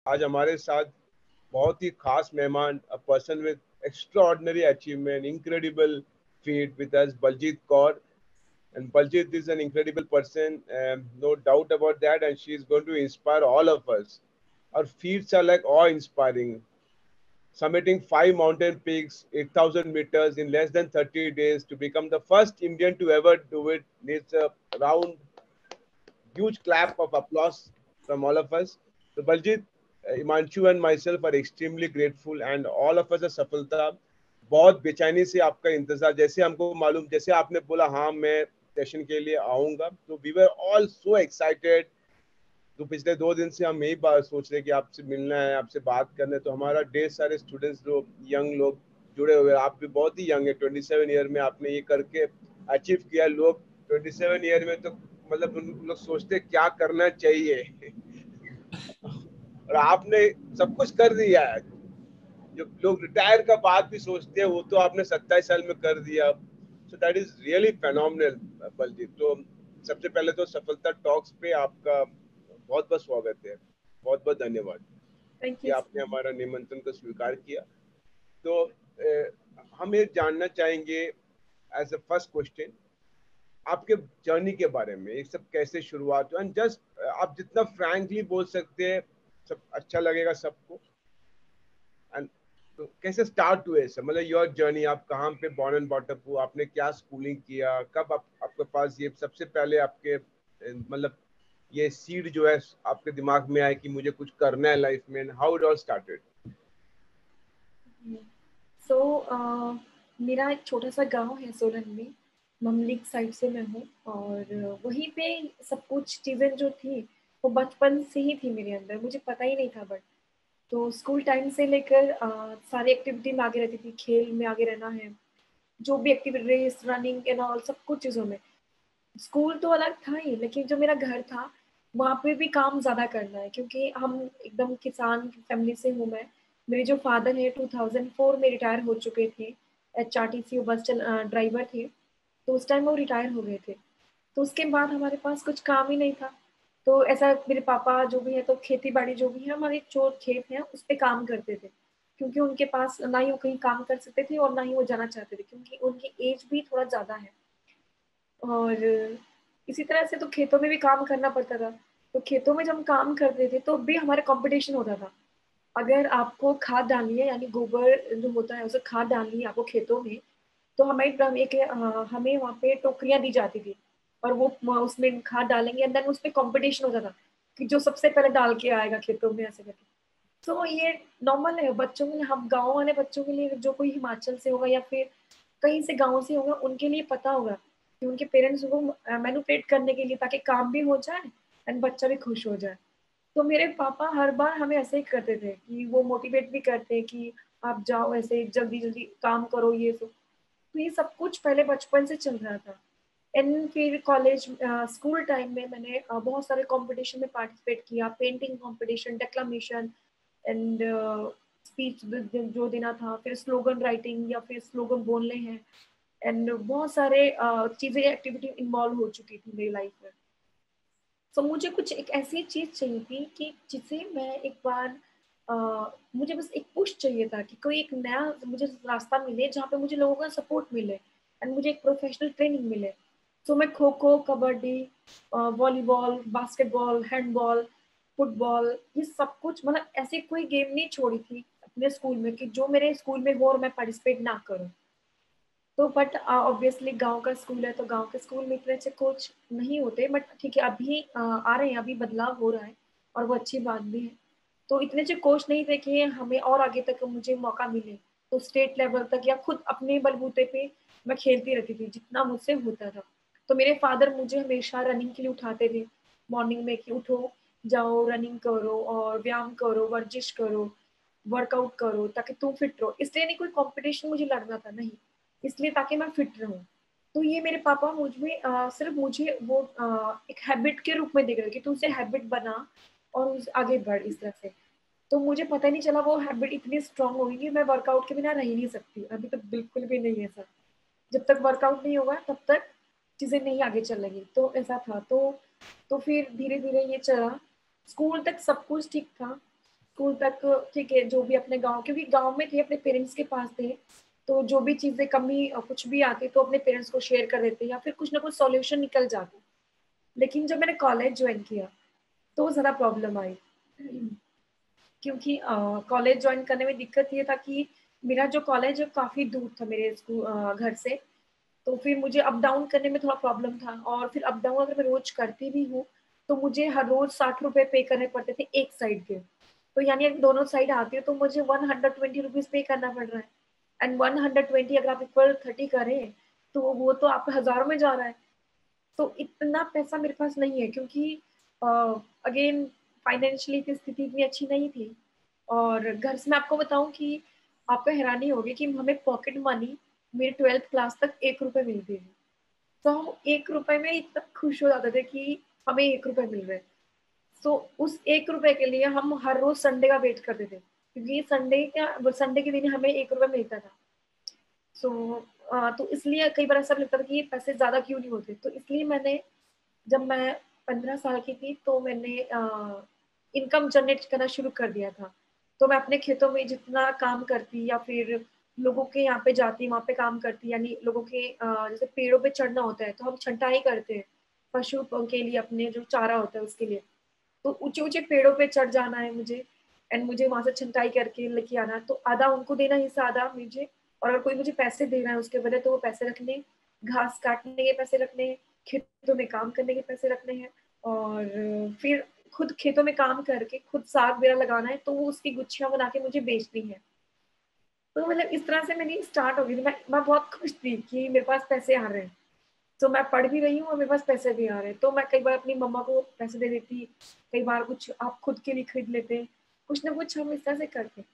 आज हमारे साथ बहुत ही खास मेहमान, a person with extraordinary achievement, incredible feat with us, Baljit Kaur. And Baljit is an incredible person, no doubt about that, and she is going to inspire all of us. Her feats are like awe-inspiring, summiting 5 mountain peaks, 8,000 meters in less than 30 days to become the first Indian to ever do it needs a round, huge clap of applause from all of us. So Baljit, Imanshu and myself are extremely grateful and all of us are सफलता बहुत बेचैनी से आपका इंतजार, जैसे हमको मालूम, जैसे आपने बोला हाँ मैं सेशन के लिए आऊंगा, तो we were all so excited. तो पिछले 2 दिन से हम यही बात सोच रहे हैं कि आपसे मिलना है, आपसे बात करना है। तो हमारा ढेर सारे स्टूडेंट्स जो यंग लोग जुड़े हुए हैं, आप भी बहुत ही यंग है, 27 ईयर में आपने ये करके अचीव किया। लोग 27 ईयर में तो मतलब उन लोग सोचते क्या करना चाहिए और आपने सब कुछ कर दिया है। जो लोग रिटायर का बात भी सोचते हैं वो तो आपने 27 साल में कर दिया। So that is really phenomenal Baljeet. तो सबसे पहले तो सफलता टॉक्स पे आपका बहुत बहुत स्वागत है, बहुत बहुत धन्यवाद थैंक कि यू। आपने हमारा निमंत्रण को स्वीकार किया। तो हम ये जानना चाहेंगे एज अ फर्स्ट क्वेश्चन आपके जर्नी के बारे में, ये सब कैसे शुरुआत हुआ, एंड जस्ट आप जितना फ्रैंकली बोल सकते हैं सब अच्छा लगेगा सबको। एंड तो कैसे स्टार्ट हुए सब, मतलब योर जर्नी, आप कहाँ पे बॉर्न एंड बॉटअप हुआ, आपने क्या स्कूलिंग किया, कब आपके पास ये सबसे पहले आपके मतलब ये सीड जो है आपके दिमाग में आया कि मुझे कुछ करना है लाइफ में, हाउ इट ऑल स्टार्टेड? सो मेरा एक छोटा सा गांव है सोलन में, ममलिक साइड से मैं हूँ। और वहीं पे सब कुछ चीज़ें जो थी वो बचपन से ही थी मेरे अंदर, मुझे पता ही नहीं था। बट तो स्कूल टाइम से लेकर सारी एक्टिविटी में आगे रहती थी, खेल में आगे रहना है, जो भी activity, race, running and all, सब कुछ चीज़ों में। स्कूल तो अलग था ही, लेकिन जो मेरा घर था वहाँ पे भी काम ज़्यादा करना है, क्योंकि हम एकदम किसान फैमिली से हूँ मैं। मेरे जो फादर है 2004 में रिटायर हो चुके थे, HRTC बस ड्राइवर थे। तो उस टाइम वो रिटायर हो गए थे। तो उसके बाद हमारे पास कुछ काम ही नहीं था। तो ऐसा मेरे पापा जो भी है, तो खेती बाड़ी जो भी है, हमारे जो खेत हैं उस पर काम करते थे, क्योंकि उनके पास ना ही वो कहीं काम कर सकते थे और ना ही वो जाना चाहते थे, क्योंकि उनकी एज भी थोड़ा ज़्यादा है। और इसी तरह से तो खेतों में भी काम करना पड़ता था। तो खेतों में जब हम काम करते थे तो भी हमारे कंपटीशन होता था। अगर आपको खाद डालनी है, यानी गोबर जो होता है उसे खाद डालनी है आपको खेतों में, तो हमें वहाँ पे टोकरियां दी जाती थी, और वो उसमें खाद डालेंगे, एंड देन उस पर कॉम्पिटिशन होता था कि जो सबसे पहले डाल के आएगा खेतों में, ऐसे करके। तो ये नॉर्मल है बच्चों के लिए, हम गाँव वाले बच्चों के लिए, जो कोई हिमाचल से होगा या फिर कहीं से गाँव से होगा, उनके लिए पता होगा कि उनके पेरेंट्स को मैनिपुलेट करने के लिए, ताकि काम भी हो जाए एंड बच्चा भी खुश हो जाए। तो मेरे पापा हर बार हमें ऐसे ही करते थे कि वो मोटिवेट भी करते कि आप जाओ, ऐसे जल्दी जल्दी काम करो, ये सब। तो ये सब कुछ पहले बचपन से चल रहा था। एंड फिर कॉलेज, स्कूल टाइम में मैंने बहुत सारे कंपटीशन में पार्टिसिपेट किया, पेंटिंग कंपटीशन, डेक्लामेशन एंड स्पीच जो देना था, फिर स्लोगन राइटिंग या फिर स्लोगन बोलने हैं, एंड बहुत सारे चीज़ें, एक्टिविटी इन्वॉल्व हो चुकी थी मेरी लाइफ में। तो मुझे कुछ एक ऐसी चीज़ चाहिए थी कि जिसे मैं एक बार, मुझे बस एक पुश चाहिए था कि कोई एक नया मुझे रास्ता मिले जहाँ पे मुझे लोगों का सपोर्ट मिले एंड मुझे एक प्रोफेशनल ट्रेनिंग मिले। तो मैं kho kho, kabaddi, volleyball, basketball, handball, football, ये सब कुछ, मतलब ऐसी कोई गेम नहीं छोड़ी थी अपने स्कूल में कि जो मेरे स्कूल में हो और मैं पार्टिसिपेट ना करूँ। तो बट ऑब्वियसली गांव का स्कूल है, तो गांव के स्कूल में इतने अच्छे कोच नहीं होते, बट ठीक है, अभी आ रहे हैं, अभी बदलाव हो रहा है और वो अच्छी बात भी है। तो इतने अच्छे कोच नहीं थे कि हमें और आगे तक मुझे मौका मिले, तो स्टेट लेवल तक या खुद अपने बलबूते पे मैं खेलती रहती थी जितना मुझसे होता था। तो मेरे फादर मुझे हमेशा रनिंग के लिए उठाते थे मॉर्निंग में कि उठो, जाओ, रनिंग करो और व्यायाम करो, वर्जिश करो, वर्कआउट करो, ताकि तुम फिट रहो। इसलिए नहीं कोई कंपटीशन मुझे लड़ना था, नहीं, इसलिए ताकि मैं फिट रहूं। तो ये मेरे पापा मुझ में सिर्फ मुझे वो एक हैबिट के रूप में देख रहे कि तू उसे हैबिट बना और उस आगे बढ़, इस तरह से। तो मुझे पता नहीं चला वो हैबिट इतनी स्ट्रांग होगी कि मैं वर्कआउट के बिना रह ही नहीं सकती। अभी तक बिल्कुल भी नहीं है सर। जब तक वर्कआउट नहीं होगा तब तक चीज़ें नहीं आगे चलेंगी। तो ऐसा था। तो फिर धीरे धीरे ये चला। स्कूल तक सब कुछ ठीक था। स्कूल तक ठीक है, जो भी अपने गांव, क्योंकि गांव में थे, अपने पेरेंट्स के पास थे, तो जो भी चीजें कमी कुछ भी आती तो अपने पेरेंट्स को शेयर कर देते या फिर कुछ ना कुछ सॉल्यूशन निकल जाता। लेकिन जब मैंने कॉलेज ज्वाइन किया तो ज़्यादा प्रॉब्लम आई, क्योंकि कॉलेज ज्वाइन करने में दिक्कत ये था कि मेरा जो कॉलेज है काफ़ी दूर था मेरे स्कूल घर से। तो फिर मुझे अप डाउन करने में थोड़ा प्रॉब्लम था, और फिर अप डाउन अगर मैं रोज करती भी हूँ तो मुझे हर रोज 60 रुपए पे करने पड़ते थे एक साइड के। तो यानी अगर दोनों साइड आती है तो मुझे 120 रुपीज पे करना पड़ रहा है। एंड 120 अगर आप इक्वल 30 करें तो वो तो आपका हजारों में जा रहा है। तो इतना पैसा मेरे पास नहीं है, क्योंकि अगेन फाइनेंशियली की स्थिति इतनी अच्छी नहीं थी। और घर से मैं आपको बताऊं कि आपको हैरानी होगी कि हमें पॉकेट मनी मेरे 12th क्लास तक 1 रुपए मिलती थी। तो हम 1 रुपए में इतना खुश हो जाते थे कि हमें 1 रुपए मिल रहे हैं। सो उस 1 रुपए के लिए हम हर रोज संडे का वेट करते थे, क्योंकि संडे के दिन हमें 1 रुपए मिलता था। सो तो इसलिए कई बार ऐसा लगता था कि ये पैसे ज्यादा क्यों नहीं होते। तो इसलिए मैंने, जब मैं 15 साल की थी तो मैंने इनकम जनरेट करना शुरू कर दिया था। तो मैं अपने खेतों में जितना काम करती या फिर लोगों के यहाँ पे जाती वहाँ पे काम करती, यानी लोगों के जैसे पेड़ों पे चढ़ना होता है तो हम छंटाई करते हैं पशु के लिए, अपने जो चारा होता है उसके लिए। तो ऊंचे ऊंचे पेड़ों पे चढ़ जाना है मुझे, एंड मुझे वहां से छंटाई करके लेके आना है। तो आधा उनको देना हिस्सा, आधा मुझे। और अगर कोई मुझे पैसे दे रहा है उसके बदले तो वो पैसे रखने, घास काटने के पैसे रखने, खेतों में काम करने के पैसे रखने हैं। और फिर खुद खेतों में काम करके खुद साग वगैरह लगाना है तो वो उसकी गुच्छियां बना के मुझे बेचनी है। तो मतलब इस तरह से मेरी स्टार्ट हो गई थी। मैं बहुत खुश थी कि मेरे पास पैसे आ रहे हैं। तो मैं पढ़ भी रही हूँ और मेरे पास पैसे भी आ रहे हैं। तो मैं कई बार अपनी मम्मा को पैसे दे देती, कई बार कुछ आप खुद के लिए खरीद लेते, कुछ ना कुछ हम इस तरह से करते।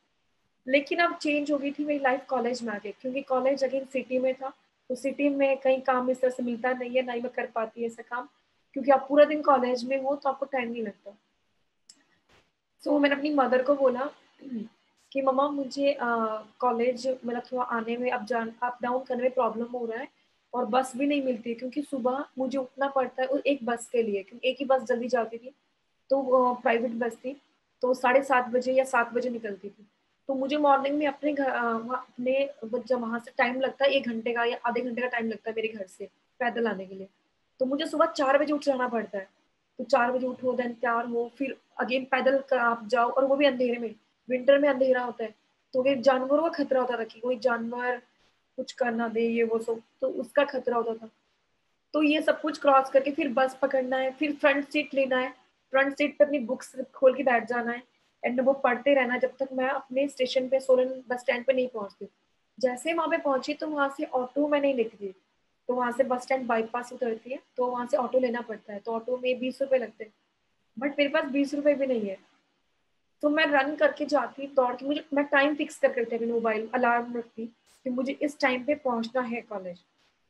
लेकिन अब चेंज हो गई थी मेरी लाइफ कॉलेज में आके, क्योंकि कॉलेज अगेन सिटी में था। तो सिटी में कहीं काम इस तरह से मिलता नहीं है, ना ही मैं कर पाती ऐसा काम, क्योंकि आप पूरा दिन कॉलेज में हो तो आपको टाइम नहीं लगता। सो मैंने अपनी मदर को बोला कि मम्मा मुझे कॉलेज मतलब थोड़ा आने में अप डाउन करने में प्रॉब्लम हो रहा है, और बस भी नहीं मिलती है, क्योंकि सुबह मुझे उठना पड़ता है एक बस के लिए, क्योंकि एक ही बस जल्दी जाती थी। तो प्राइवेट बस थी, तो 7:30 बजे या 7 बजे निकलती थी। तो मुझे मॉर्निंग में अपने घर अपने जब वहाँ से टाइम लगता है 1 घंटे का या आधे घंटे का टाइम लगता है मेरे घर से पैदल आने के लिए। तो मुझे सुबह 4 बजे उठ जाना पड़ता है। तो 4 बजे उठो, देन तैयार हो, फिर अगेन पैदल आप जाओ, और वो भी अंधेरे में। विंटर में अंधेरा होता है, तो फिर जानवरों का खतरा होता था कि कोई जानवर कुछ कर ना दे, ये वो सब, तो उसका खतरा होता था। तो ये सब कुछ क्रॉस करके फिर बस पकड़ना है, फिर फ्रंट सीट लेना है, फ्रंट सीट पे अपनी बुक्स खोल के बैठ जाना है, एंड वो पढ़ते रहना जब तक मैं अपने स्टेशन पे, सोलन बस स्टैंड पे नहीं पहुंचती। जैसे वहां पे पहुंची तो वहां से ऑटो मैं नहीं लेती थी। तो वहां से बस स्टैंड बाईपास उतरती है, तो वहां से ऑटो लेना पड़ता है, तो ऑटो में 20 रुपए लगते हैं। बट मेरे पास 20 रुपए भी नहीं है। तो मैं रन करके जाती, दौड़ के, मुझे मैं टाइम फिक्स करके रखती अपने मोबाइल अलार्म रखती कि मुझे इस टाइम पे पहुंचना है कॉलेज।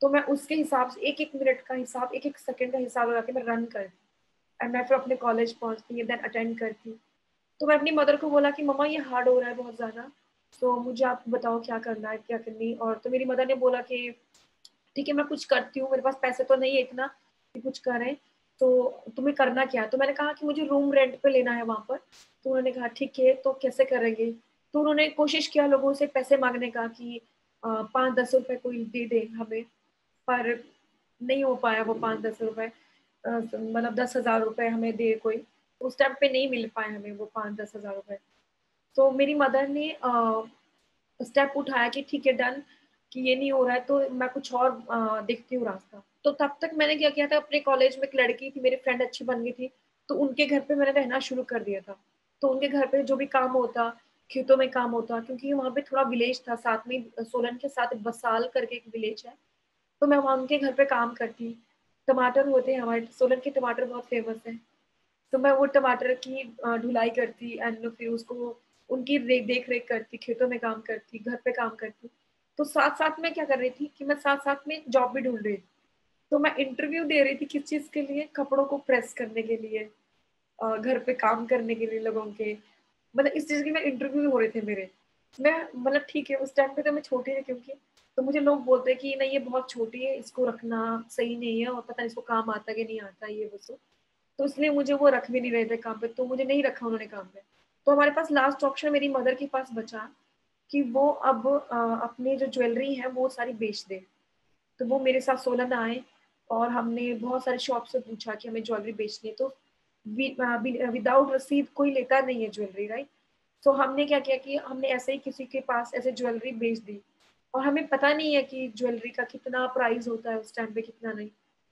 तो मैं उसके हिसाब से एक एक मिनट का हिसाब, एक एक सेकंड का हिसाब लगा के मैं रन करती, और मैं फिर अपने कॉलेज पहुंचती, देन अटेंड करती। तो मैं अपनी मदर को बोला कि मम्मा ये हार्ड हो रहा है बहुत ज़्यादा, तो मुझे आप बताओ क्या करना है, क्या करनी। और तो मेरी मदर ने बोला कि ठीक है मैं कुछ करती हूँ, मेरे पास पैसे तो नहीं है इतना कि कुछ करें, तो तुम्हें करना क्या है। तो मैंने कहा कि मुझे रूम रेंट पे लेना है वहां पर। तो उन्होंने कहा ठीक है, तो कैसे करेंगे। तो उन्होंने कोशिश किया लोगों से पैसे मांगने का कि 5-10 रुपए कोई दे दे हमें, पर नहीं हो पाया वो 5-10 रुपए। मतलब 10,000 रुपए हमें दे कोई, उस टाइम पे नहीं मिल पाए हमें वो 5-10 हजार रुपए। तो मेरी मदर ने स्टेप उठाया कि ठीक है डन, कि ये नहीं हो रहा है तो मैं कुछ और देखती हूँ रास्ता। तो तब तक मैंने क्या किया था, अपने कॉलेज में एक लड़की थी, मेरी फ्रेंड अच्छी बन गई थी, तो उनके घर पे मैंने रहना शुरू कर दिया था। तो उनके घर पे जो भी काम होता, खेतों में काम होता, क्योंकि वहाँ पे थोड़ा विलेज था साथ में, सोलन के साथ बसाल करके एक विलेज है। तो मैं वहाँ उनके घर पे काम करती। टमाटर होते हैं हमारे सोलन के, टमाटर बहुत फेमस है। तो मैं वो टमाटर की ढुलाई करती, एंड फिर उसको उनकी देख रेख करती, खेतों में काम करती, घर पे काम करती। तो साथ साथ में क्या कर रही थी कि मैं साथ साथ में जॉब भी ढूंढ रही थी। तो मैं इंटरव्यू दे रही थी, किस चीज के लिए, कपड़ों को प्रेस करने के लिए, घर पे काम करने के लिए लोगों के, मतलब इस चीज के मैं इंटरव्यू हो रहे थे मेरे। मैं मतलब ठीक है उस टाइम पे तो मैं छोटी थी, क्योंकि तो मुझे लोग बोलते हैं कि नहीं ये बहुत छोटी है, इसको रखना सही नहीं है, और पता नहीं इसको काम आता कि नहीं आता ये वो सब। तो इसलिए मुझे वो रख भी नहीं रहे थे काम पे, तो मुझे नहीं रखा उन्होंने काम पे। तो हमारे पास लास्ट ऑप्शन मेरी मदर के पास बचा कि वो अब अपने जो ज्वेलरी है वो सारी बेच दे। तो वो मेरे साथ सोलन आए और हमने बहुत सारे शॉप से पूछा कि हमें ज्वेलरी बेचनी है। तो विदाउट रसीद कोई लेता नहीं है ज्वेलरी, राइट। तो हमने क्या किया कि हमने ऐसे ही किसी के पास ऐसे ज्वेलरी बेच दी, और हमें पता नहीं है कि ज्वेलरी का कितना प्राइस होता है उस टाइम पे, कितना नहीं।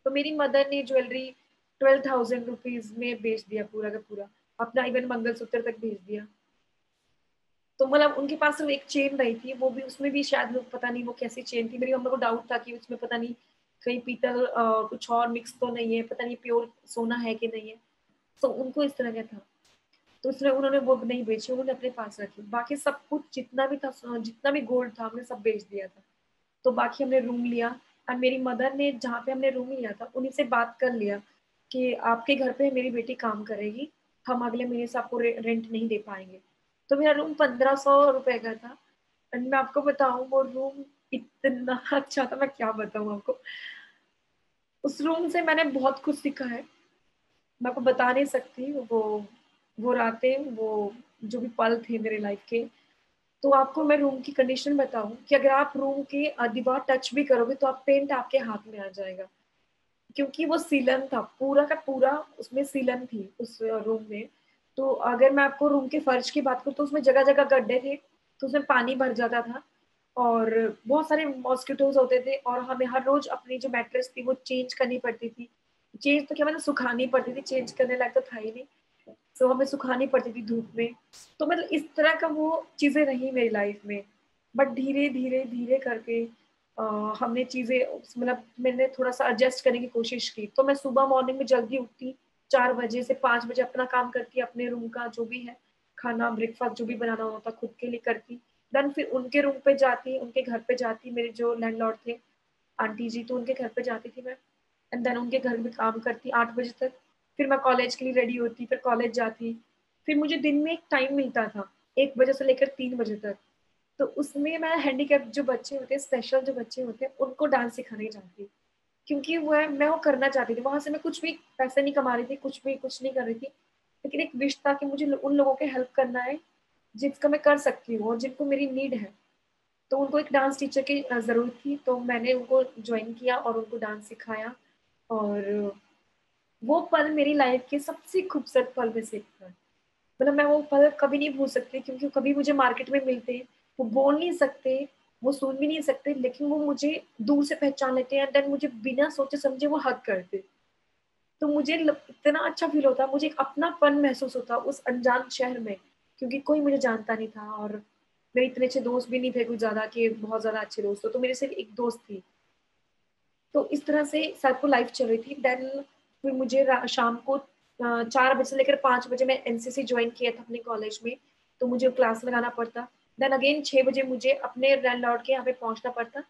तो मेरी मदर ने ज्वेलरी 12,000 रुपीज में बेच दिया पूरा का पूरा, अपना इवन मंगलसूत्र तक बेच दिया। तो मतलब उनके पास सिर्फ एक चेन रही थी, वो भी उसमें भी शायद लोग पता नहीं वो कैसी चेन थी। मेरी मम्मा को डाउट था कि उसमें पता नहीं कहीं पीतल कुछ और मिक्स तो नहीं है, पता नहीं प्योर सोना है कि नहीं है। तो उनको इस तरह का था, तो इसलिए उन्होंने वो नहीं बेची, उन्होंने अपने पास रखी। बाकी सब कुछ जितना भी था, जितना भी गोल्ड था, हमने सब बेच दिया था। तो बाकी हमने रूम लिया, और मेरी मदर ने जहाँ पे हमने रूम लिया था उन्हीं से बात कर लिया कि आपके घर पे मेरी बेटी काम करेगी, हम अगले महीने से आपको रेंट नहीं दे पाएंगे। तो मेरा रूम 1500 रुपए का था। एंड मैं आपको बताऊं, वो रूम इतना अच्छा था, मैं क्या बताऊं आपको। उस रूम से मैंने बहुत कुछ सीखा है, मैं आपको बता नहीं सकती। वो रातें, वो जो भी पल थे मेरे लाइफ के। तो आपको मैं रूम की कंडीशन बताऊं कि अगर आप रूम के दीवार टच भी करोगे तो आप पेंट आपके हाथ में आ जाएगा, क्योंकि वो सीलन था पूरा का पूरा, उसमें सीलन थी उस रूम में। तो अगर मैं आपको रूम के फर्श की बात करूँ तो उसमें जगह जगह गड्ढे थे, तो उसमें पानी भर जाता था, और बहुत सारे मॉस्किटोज होते थे, और हमें हर रोज अपनी जो मैट्रेस थी वो चेंज करनी पड़ती थी। चेंज तो क्या, मतलब सुखानी पड़ती थी, चेंज करने लायक तो था ही नहीं। तो हमें सुखानी पड़ती थी धूप में। तो मतलब इस तरह का वो चीजें रही मेरी लाइफ में। बट धीरे धीरे धीरे करके हमने चीजें, मतलब मैंने थोड़ा सा एडजस्ट करने की कोशिश की। तो मैं सुबह मॉर्निंग में जल्दी उठती, 4 बजे से 5 बजे अपना काम करती, अपने रूम का जो भी है खाना ब्रेकफास्ट जो भी बनाना होता खुद के लिए करती। देन फिर उनके रूम पे जाती, उनके घर पे जाती, मेरे जो लैंडलॉर्ड थे आंटी जी, तो उनके घर पे जाती थी मैं। एंड देन उनके घर में काम करती 8 बजे तक। फिर मैं कॉलेज के लिए रेडी होती, फिर कॉलेज जाती। फिर मुझे दिन में एक टाइम मिलता था, 1 बजे से लेकर 3 बजे तक। तो उसमें मैं हैंडीकैप जो बच्चे होते हैं, स्पेशल जो बच्चे होते हैं, उनको डांस सिखाने जाती, क्योंकि मैं वो करना चाहती थी। वहां से मैं कुछ भी पैसे नहीं कमा रही थी, कुछ नहीं कर रही थी, लेकिन एक विश था कि मुझे उन लोगों के हेल्प करना है जिसका मैं कर सकती हूँ और जिनको मेरी नीड है। तो उनको एक डांस टीचर की जरूरत थी, तो मैंने उनको ज्वाइन किया और उनको डांस सिखाया। और वो पल मेरी लाइफ के सबसे खूबसूरत पल में से एक था। मतलब मैं वो पल कभी नहीं भूल सकती, क्योंकि कभी मुझे मार्केट में मिलते, वो बोल नहीं सकते, वो सुन भी नहीं सकते, लेकिन वो मुझे दूर से पहचान लेते हैं, देन मुझे बिना सोचे समझे वो हक करते। तो मुझे इतना अच्छा फील होता, मुझे एक अपनापन महसूस होता उस अनजान शहर में, क्योंकि कोई मुझे जानता नहीं था, और मेरे इतने अच्छे दोस्त भी नहीं थे कुछ ज्यादा कि बहुत ज्यादा अच्छे दोस्त हो। तो मेरे सिर्फ एक दोस्त थी। तो इस तरह से सबको लाइफ चल रही थी। देन फिर मुझे शाम को 4 बजे से लेकर 5 बजे मैं एनसीसी ज्वाइन किया था अपने कॉलेज में, तो मुझे क्लास लगाना पड़ता। देन अगेन 6 बजे मुझे अपने लैंडलॉर्ड के यहाँ पे पहुंचना पड़ता,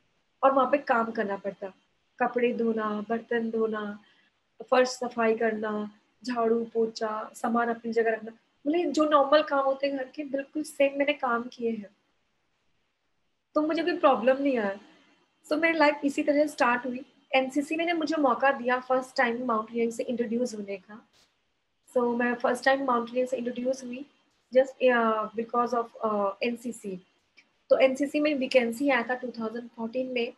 और वहाँ पे काम करना पड़ता, कपड़े धोना, बर्तन धोना, फर्श सफाई करना, झाड़ू पोछा, सामान अपनी जगह रखना, मतलब जो नॉर्मल काम होते हैं घर के, बिल्कुल सेम मैंने काम किए हैं। तो मुझे कोई प्रॉब्लम नहीं आया। सो मेरी लाइफ इसी तरह स्टार्ट हुई। एनसीसी ने मुझे मौका दिया फर्स्ट टाइम माउंटेनियरिंग से इंट्रोड्यूस होने का। सो मैं फर्स्ट टाइम माउंटेनियरिंग से इंट्रोड्यूस हुई जस्ट बिकॉज ऑफ एनसीसी। तो एनसीसी में वैकेंसी आया था 2014 में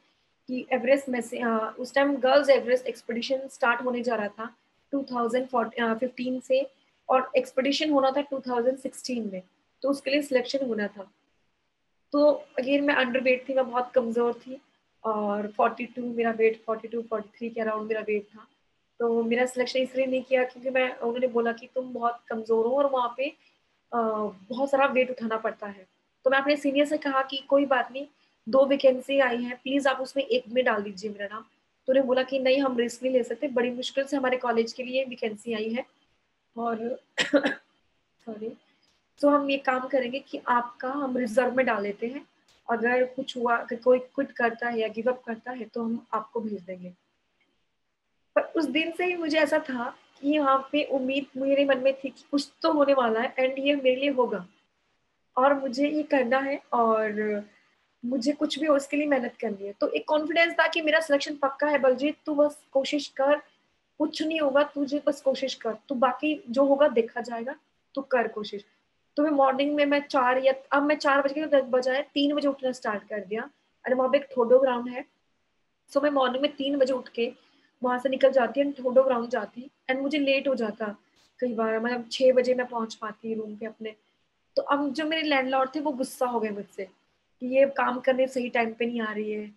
कि एवरेस्ट में से उस time girls Everest expedition start होने जा रहा था 2015 से, और एक्सपीडिशन होना था 2016 में। तो उसके लिए सिलेक्शन होना था। तो अगेन मैं अंडर वेट थी, मैं बहुत कमज़ोर थी, और 42 मेरा वेट, 42 43 के अराउंड मेरा वेट था। तो मेरा सिलेक्शन इसलिए नहीं किया क्योंकि मैं, उन्होंने बोला कि तुम बहुत कमज़ोर हो और वहाँ पे बहुत सारा वेट उठाना पड़ता है। तो मैं अपने सीनियर से कहा कि कोई बात नहीं, 2 वैकेंसी आई है, प्लीज़ आप उसमें एक में डाल दीजिए मेरा नाम। तो उन्हें बोला कि नहीं, हम रिस्क नहीं ले सकते, बड़ी मुश्किल से हमारे कॉलेज के लिए वैकेंसी आई है, और सॉरी। तो हम ये काम करेंगे कि आपका हम रिजर्व में डाल लेते हैं, अगर कुछ हुआ, अगर कोई क्विट करता है या गिव अप करता है तो हम आपको भेज देंगे। पर उस दिन से ही मुझे ऐसा था कि यहाँ पे उम्मीद मेरे मन में थी कि कुछ तो होने वाला है, एंड ये मेरे लिए होगा, और मुझे ये करना है, और मुझे कुछ भी हो उसके लिए मेहनत करनी है। तो एक कॉन्फिडेंस था कि मेरा सिलेक्शन पक्का है, बलजीत तू बस कोशिश कर, कुछ नहीं होगा, तुझे बस कोशिश कर, तू बाकी जो होगा देखा जाएगा, तू कर कोशिश। तो मैं मॉर्निंग में मैं 4 या अब मैं 4 बज के 10 बजाय 3 बजे उठना स्टार्ट कर दिया। अरे वहाँ पे एक ठोडो ग्राउंड है, सो मैं मॉर्निंग में 3 बजे उठ के वहाँ से निकल जाती एंड ठोडो ग्राउंड जाती एंड मुझे लेट हो जाता कई बार, मतलब 6 बजे मैं पहुँच पाती रूम पे अपने। तो अब जो मेरे लैंडलॉर्ड थे वो गुस्सा हो गए मुझसे कि ये काम करने सही टाइम पे नहीं आ रही है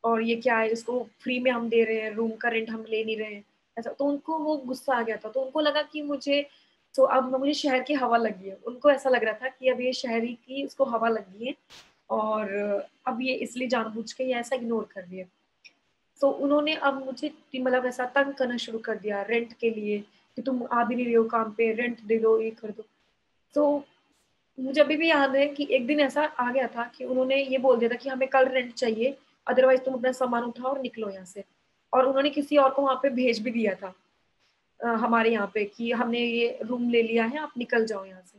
और ये क्या है, इसको फ्री में हम दे रहे हैं, रूम का रेंट हम ले नहीं रहे हैं ऐसा। तो उनको वो गुस्सा आ गया था, तो उनको लगा कि मुझे, तो अब मुझे शहर की हवा लगी है। उनको ऐसा लग रहा था कि अब ये शहरी की इसको हवा लगी है और अब ये इसलिए जानबूझ के ये ऐसा इग्नोर कर रही है। तो उन्होंने अब मुझे मतलब ऐसा तंग करना शुरू कर दिया रेंट के लिए कि तुम आ भी नहीं रहे हो काम पे, रेंट दे दो, ये कर दो। तो मुझे अभी भी याद है कि एक दिन ऐसा आ गया था कि उन्होंने ये बोल दिया था कि हमें कल रेंट चाहिए, अदरवाइज तुम अपना सामान उठाओ और निकलो यहाँ से। और उन्होंने किसी और को वहां पे भेज भी दिया था हमारे यहाँ पे कि हमने ये रूम ले लिया है, आप निकल जाओ यहाँ से।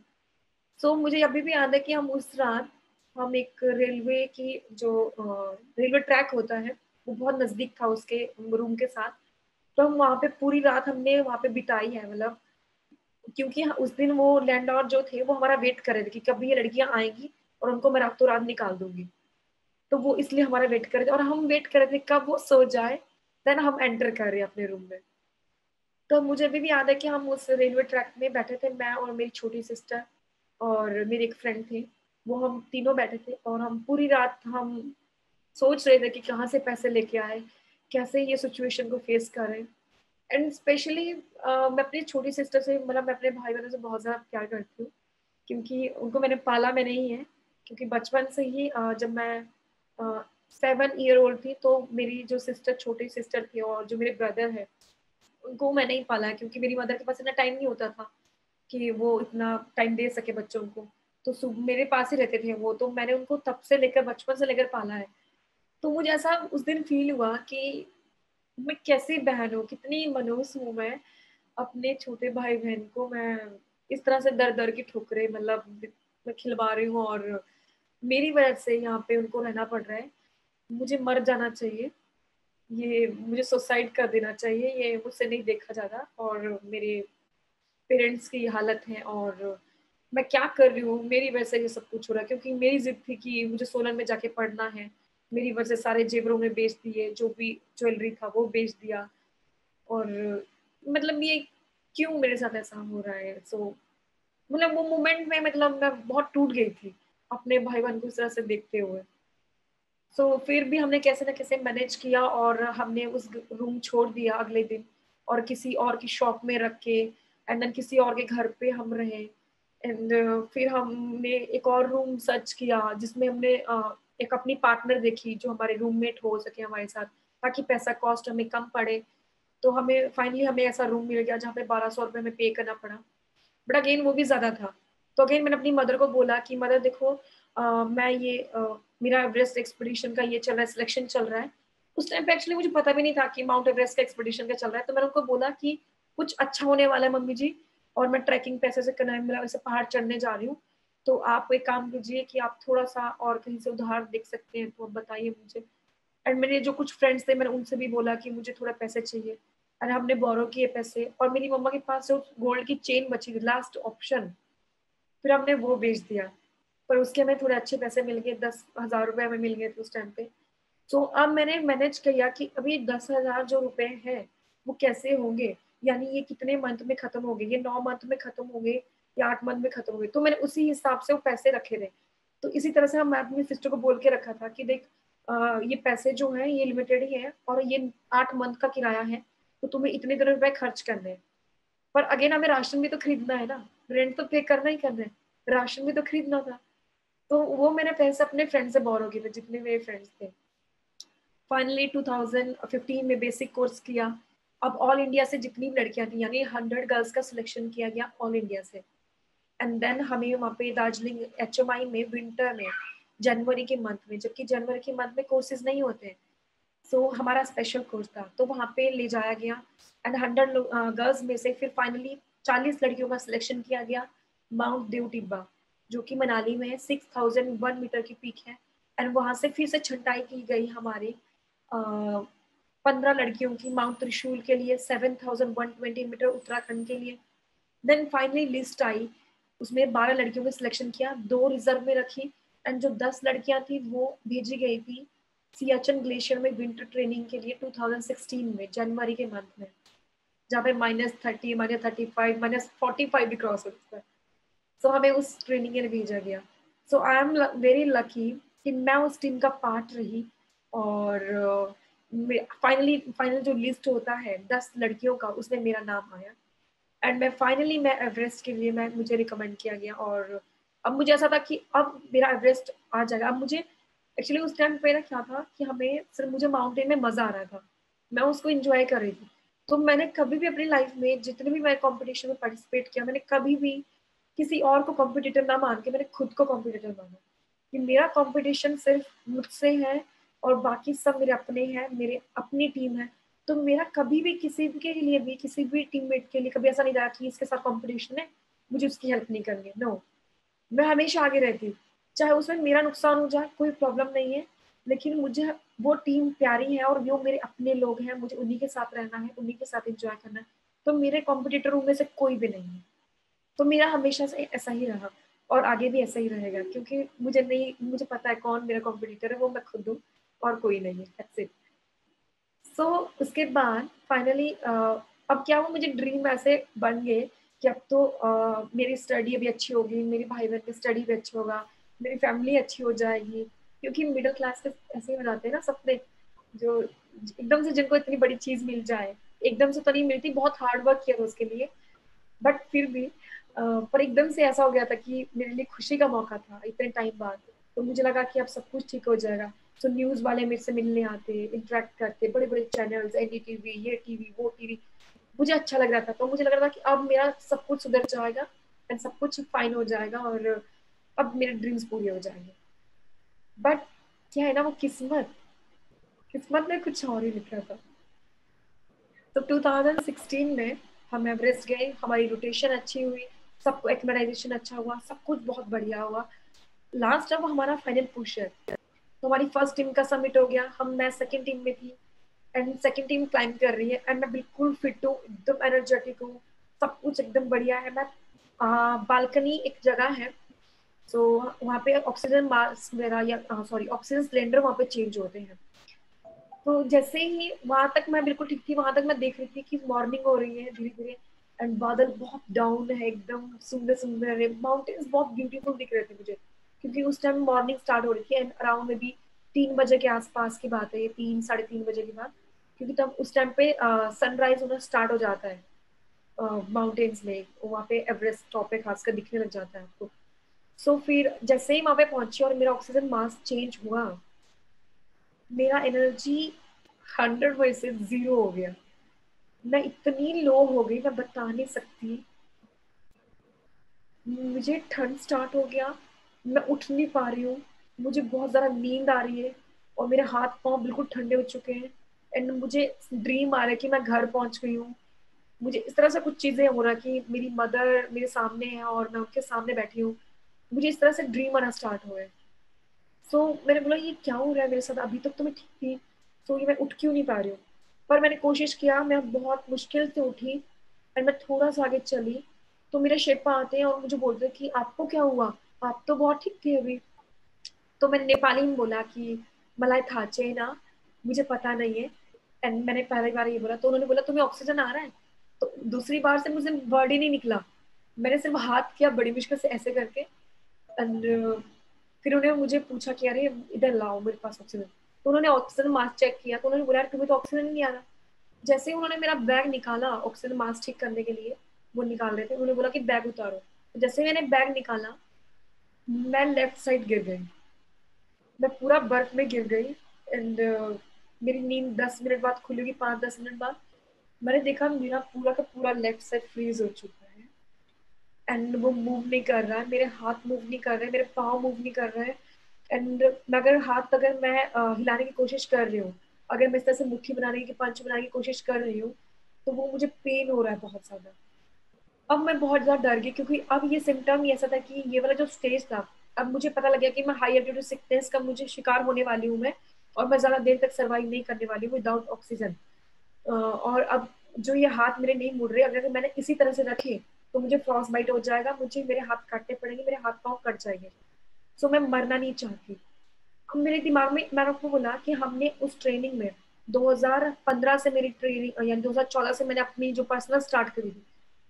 सो मुझे अभी भी याद है कि हम उस रात, हम एक रेलवे की जो रेलवे ट्रैक होता है वो बहुत नजदीक था उसके रूम के साथ। तो हम वहाँ पे पूरी रात हमने वहाँ पे बिताई है, मतलब क्योंकि उस दिन वो लैंडलॉर्ड जो थे वो हमारा वेट कर रहे थे कि कभी ये लड़कियां आएंगी और उनको मैं रातों रात निकाल दूंगी। तो वो इसलिए हमारा वेट कर रहे थे और हम वेट कर रहे थे कब वो सो जाए, देन हम एंटर कर रहे हैं अपने रूम में। तो मुझे अभी भी याद है कि हम उस रेलवे ट्रैक में बैठे थे, मैं और मेरी छोटी सिस्टर और मेरी एक फ्रेंड थी, वो हम तीनों बैठे थे और हम पूरी रात हम सोच रहे थे कि कहाँ से पैसे लेके आए, कैसे ये सिचुएशन को फेस करें। एंड स्पेशली मैं अपनी छोटी सिस्टर से, मतलब मैं अपने भाई बहनों से बहुत ज़्यादा प्यार करती हूँ क्योंकि उनको मैंने पाला मैंने ही है। क्योंकि बचपन से ही जब मैं 7 ईयर ओल्ड थी तो मेरी जो सिस्टर, छोटी सिस्टर थी और जो मेरे ब्रदर है उनको मैंने ही पाला है, क्योंकि मेरी मदर के पास इतना टाइम नहीं होता था कि वो इतना टाइम दे सके बच्चों को। तो मेरे पास ही रहते थे वो, तो मैंने उनको तब से लेकर, बचपन से लेकर पाला है। तो मुझे ऐसा उस दिन फील हुआ कि मैं कैसी बहन हूँ, कितनी मनहूस हूँ मैं। अपने छोटे भाई बहन को मैं इस तरह से दर दर की ठोकरे, मतलब मैं खिलवा रही हूँ और मेरी वजह से यहाँ पे उनको रहना पड़ रहा है। मुझे मर जाना चाहिए, ये मुझे सुसाइड कर देना चाहिए, ये मुझसे नहीं देखा जाता। और मेरे पेरेंट्स की हालत है और मैं क्या कर रही हूँ, मेरी वजह से ये सब कुछ हो रहा है। क्योंकि मेरी जिद थी कि मुझे सोलन में जाके पढ़ना है, मेरी वजह से सारे जेवरों में बेच दिए, जो भी ज्वेलरी था वो बेच दिया। और मतलब ये क्यों मेरे साथ ऐसा हो रहा है। सो मतलब वो मोमेंट में मतलब मैं बहुत टूट गई थी अपने भाई बहन को इस तरह से देखते हुए। सो फिर भी हमने कैसे ना कैसे मैनेज किया और हमने उस रूम छोड़ दिया अगले दिन और किसी और की शॉप में रख के एंड देन किसी और के घर पे हम रहे। एंड फिर हमने एक और रूम सर्च किया जिसमें हमने एक अपनी पार्टनर देखी जो हमारे रूममेट हो सके हमारे साथ, ताकि पैसा कॉस्ट हमें कम पड़े। तो हमें फाइनली हमें ऐसा रूम मिल गया जहाँ पे 1200 रुपये हमें पे करना पड़ा, बट अगेन वो भी ज्यादा था। तो अगेन मैंने अपनी मदर को बोला कि मदर देखो, मैं ये मेरा एवरेस्ट एक्सपीडिशन का ये चल रहा है, सिलेक्शन चल रहा है। उस टाइम पे एक्चुअली मुझे पता भी नहीं था कि माउंट एवरेस्ट का एक्सपीडिशन का चल रहा है। तो मैंने उनको बोला कि कुछ अच्छा होने वाला है मम्मी जी, और मैं ट्रैकिंग पैसे से करना, मेरा वैसे पहाड़ चढ़ने जा रही हूँ, तो आप एक काम कीजिए कि आप थोड़ा सा और कहीं से उधार देख सकते हैं तो आप बताइए मुझे। एंड मेरे जो कुछ फ्रेंड्स थे मैंने उनसे भी बोला कि मुझे थोड़ा पैसे चाहिए, और हमने बोरो किए पैसे। और मेरी मम्मा के पास जो गोल्ड की चेन बची थी लास्ट ऑप्शन, फिर हमने वो बेच दिया। पर उसके हमें थोड़े अच्छे पैसे मिल गए, 10,000 रुपए हमें मिल गए थे उस टाइम पे। तो अब मैंने मैनेज किया कि अभी 10,000 जो रुपए हैं वो कैसे होंगे, यानी ये कितने मंथ में खत्म हो गए, ये 9 मंथ में खत्म हो गए या 8 मंथ में खत्म हो गए। तो मैंने उसी हिसाब से वो पैसे रखे थे। तो इसी तरह से हम, मैं अपनी सिस्टर को बोल के रखा था कि देख, ये पैसे जो हैं ये लिमिटेड ही है और ये 8 मंथ का किराया है, तो तुम्हें इतने इतने रुपए खर्च करने हैं। पर अगेन हमें राशन भी तो खरीदना है ना, रेंट तो पे करना ही करना है, राशन भी तो खरीदना था। तो वो मैंने पैसे अपने फ्रेंड से बोरो किए थे, जितने मेरे फ्रेंड्स थे। फाइनली 2015 में बेसिक कोर्स किया। अब ऑल इंडिया से जितनी भी लड़कियां थी, यानी 100 गर्ल्स का सिलेक्शन किया गया ऑल इंडिया से। एंड देन हमें वहाँ पे दार्जिलिंग HMI में विंटर में, जनवरी के मंथ में, जबकि जनवरी के मंथ में कोर्सेज नहीं होते, सो हमारा स्पेशल कोर्स था तो वहाँ पे ले जाया गया। एंड 100 गर्ल्स में से फिर फाइनली 40 लड़कियों का सिलेक्शन किया गया माउंट देव टिब्बा, जो कि मनाली में है, 6001 मीटर की पीक है। एंड वहाँ से फिर से छंटाई की गई हमारी 15 लड़कियों की माउंट त्रिशूल के लिए, 7120 मीटर उत्तराखंड के लिए। देन फाइनली लिस्ट आई उसमें 12 लड़कियों को सिलेक्शन किया, 2 रिजर्व में रखी, एंड जो 10 लड़कियां थी वो भेजी गई थी सियाचिन ग्लेशियर में विंटर ट्रेनिंग के लिए 2016 में जनवरी के मंथ में, जहाँ पे -30, -35, -45 भी क्रॉस हो सकता है। सो हमें उस ट्रेनिंग के लिए भेजा गया। सो आई एम वेरी लकी कि मैं उस टीम का पार्ट रही, और फाइनल जो लिस्ट होता है 10 लड़कियों का, उसमें मेरा नाम आया, एंड मैं एवरेस्ट के लिए मुझे रिकमेंड किया गया। और अब मुझे ऐसा था कि अब मेरा एवरेस्ट आ जाएगा। अब मुझे एक्चुअली उस टाइम पे ना क्या था कि हमें सिर्फ मुझे माउंटेन में मजा आ रहा था, मैं उसको एंजॉय कर रही थी। तो मैंने कभी भी अपनी लाइफ में जितने भी मैं कंपटीशन में पार्टिसिपेट किया, मैंने कभी भी किसी और को कॉम्पिटिटर ना मान के मैंने खुद को कॉम्पिटिटर माना कि मेरा कंपटीशन सिर्फ मुझसे है और बाकी सब मेरे अपने हैं, मेरे अपनी टीम है। तो मेरा कभी भी किसी के लिए भी, किसी भी टीममेट के लिए कभी ऐसा नहीं रहा कि इसके साथ कंपटीशन है, मुझे उसकी हेल्प नहीं करनी है। नो, मैं हमेशा आगे रहती हूँ, चाहे उसमें मेरा नुकसान हो जाए, कोई प्रॉब्लम नहीं है, लेकिन मुझे वो टीम प्यारी है और वो मेरे अपने लोग हैं, मुझे उन्हीं के साथ रहना है, उन्हीं के साथ एंजॉय करना है। तो मेरे कॉम्पिटिटरों में से कोई भी नहीं है। तो मेरा हमेशा से ऐसा ही रहा और आगे भी ऐसा ही रहेगा, क्योंकि मुझे पता है कौन मेरा कॉम्पिटिटर है, वो मैं खुद हूँ और कोई नहीं है। That's it. सो उसके बाद फाइनली अब क्या हुआ, मुझे ड्रीम ऐसे बन गए कि अब तो मेरी स्टडी भी अच्छी होगी, मेरे भाई बहन की स्टडी भी अच्छा होगा, मेरी फैमिली अच्छी हो जाएगी, क्योंकि मिडिल क्लास के ऐसे ही हो जाते हैं ना सपने, जो एकदम से जिनको इतनी बड़ी चीज मिल जाए, एकदम से तो नहीं मिलती, बहुत हार्ड वर्क किया था उसके लिए, बट फिर भी पर एकदम से ऐसा हो गया था कि मेरे लिए खुशी का मौका था इतने टाइम बाद। तो मुझे लगा कि अब सब कुछ ठीक हो जाएगा। तो न्यूज वाले मेरे से मिलने आते, इंटरेक्ट करते, बड़े बड़े चैनल्स, एनडीटीवी, ये टीवी, वो टीवी, मुझे अच्छा लग रहा था। तो मुझे लग रहा था कि अब मेरा सब कुछ सुधर जाएगा एंड सब कुछ फाइन हो जाएगा और अब मेरे ड्रीम्स पूरे हो जाएंगे। बट क्या है ना, वो किस्मत किस्मत में कुछ और ही लिखा था। तो 2016 में हम एवरेस्ट गए, हमारी रोटेशन अच्छी हुई, सबको एक्मेडाइजेशन अच्छा हुआ, सब कुछ बहुत बढ़िया हुआ। लास्ट अब हमारा फाइनल पुश है, तो हमारी फर्स्ट टीम का सबमिट हो गया, मैं सेकंड टीम में थी एंड सेकंड टीम क्लाइंब कर रही है एंड मैं बिल्कुल फिट हूँ, एकदम एनर्जेटिक हूँ, सब कुछ एकदम बढ़िया है। मैं बालकनी एक जगह है, सो वहाँ पे ऑक्सीजन मास्क मेरा या सॉरी ऑक्सीजन सिलेंडर वहाँ पे चेंज होते हैं। तो जैसे ही वहां तक मैं बिल्कुल ठीक थी, वहां तक मैं देख रही थी कि मॉर्निंग हो रही है धीरे धीरे एंड बादल बहुत डाउन है, एकदम सुंदर सुंदर है, माउंटेन्स बहुत ब्यूटीफुल दिख रहे थे मुझे, क्योंकि उस टाइम मॉर्निंग स्टार्ट हो रही थी एंड अराउंड में भी 3 बजे के आसपास की बात है, ये 3 साढ़े 3 बजे की बात, क्योंकि तब उस टाइम पे सनराइज होना स्टार्ट हो जाता है माउंटेन्स में, वहाँ पे एवरेस्ट टॉप पे खासकर दिखने लग जाता है आपको। सो फिर जैसे ही वहाँ पे पहुंची और मेरा ऑक्सीजन मास्क चेंज हुआ, मेरा एनर्जी 100 में से 0 हो गया। मैं इतनी लो हो गई, मैं बता नहीं सकती। मुझे ठंड स्टार्ट हो गया, मैं उठ नहीं पा रही हूँ, मुझे बहुत ज़्यादा नींद आ रही है और मेरे हाथ पाँव बिल्कुल ठंडे हो चुके हैं एंड मुझे ड्रीम आ रहा है कि मैं घर पहुंच गई हूँ। मुझे इस तरह से कुछ चीज़ें हो रहा कि मेरी मदर मेरे सामने है और मैं उनके सामने बैठी हूँ, मुझे इस तरह से ड्रीम आना स्टार्ट हुआ है। सो मैंने बोला ये क्या हो रहा है मेरे साथ, अभी तक तो मैं ठीक थी, सो ये मैं उठ क्यों नहीं पा रही हूँ। पर मैंने कोशिश किया, मैं बहुत मुश्किल से उठी एंड मैं थोड़ा सा आगे चली, तो मेरे शेर्पा आते हैं और मुझे बोलते हैं कि आपको क्या हुआ, आप तो बहुत ठीक थे अभी। तो मैंने नेपाली में बोला कि मलाई थाचे ना, मुझे पता नहीं है, एंड मैंने पहली बार ये बोला, तो उन्होंने बोला तुम्हें ऑक्सीजन आ रहा है। तो दूसरी बार से मुझे वर्ड ही नहीं निकला, मैंने सिर्फ हाथ किया बड़ी मुश्किल से ऐसे करके एंड फिर उन्होंने मुझे पूछा कि अरे इधर लाओ मेरे पास ऑक्सीजन। तो उन्होंने ऑक्सीजन मास्क चेक किया, तो उन्होंने बोला यार तुम्हें तो ऑक्सीजन नहीं आ रहा। जैसे ही उन्होंने मेरा बैग निकाला ऑक्सीजन मास्क ठीक करने के लिए, वो निकाल रहे थे, उन्होंने बोला कि बैग उतारो। तो जैसे ही मैंने बैग निकाला, मैं लेफ्ट साइड गिर गई, मैं पूरा बर्फ में गिर गई एंड मेरी नींद 10 मिनट बाद खुलेगी, 5-10 मिनट बाद। मैंने देखा मेरा पूरा का पूरा लेफ्ट साइड फ्रीज हो चुका है एंड वो मूव नहीं कर रहा है, मेरे हाथ मूव नहीं कर रहे, मेरे पाँव मूव नहीं कर रहे हैं एंड अगर मैं हिलाने की कोशिश कर रही हूँ, अगर मैं इस तरह से मुट्ठी बनाने की, पंच बनाने की कोशिश कर रही हूँ, तो वो मुझे पेन हो रहा है बहुत ज्यादा। अब मैं बहुत ज्यादा डर गई, क्योंकि अब ये सिम्टम ही ऐसा था कि ये वाला जो स्टेज था, अब मुझे पता लग गया कि मैं हाई एल्टीट्यूड सिकनेस का मुझे शिकार होने वाली हूँ मैं, और मैं ज्यादा देर तक सर्वाइव नहीं करने वाली हूँ विदाउट ऑक्सीजन। और अब जो ये हाथ मेरे नहीं मुड़ रहे, अगर मैंने इसी तरह से रखे तो मुझे फ्रॉस्ट बाइट हो जाएगा, मुझे मेरे हाथ काटने पड़ेंगे, मेरे हाथ पाँव कट जाएंगे। सो मैं मरना नहीं चाहती। अब मेरे दिमाग में मैंने आपको बोला कि हमने उस ट्रेनिंग में 2015 से मेरी ट्रेनिंग यानी 2014 से मैंने अपनी जो पर्सनल स्टार्ट करी थी,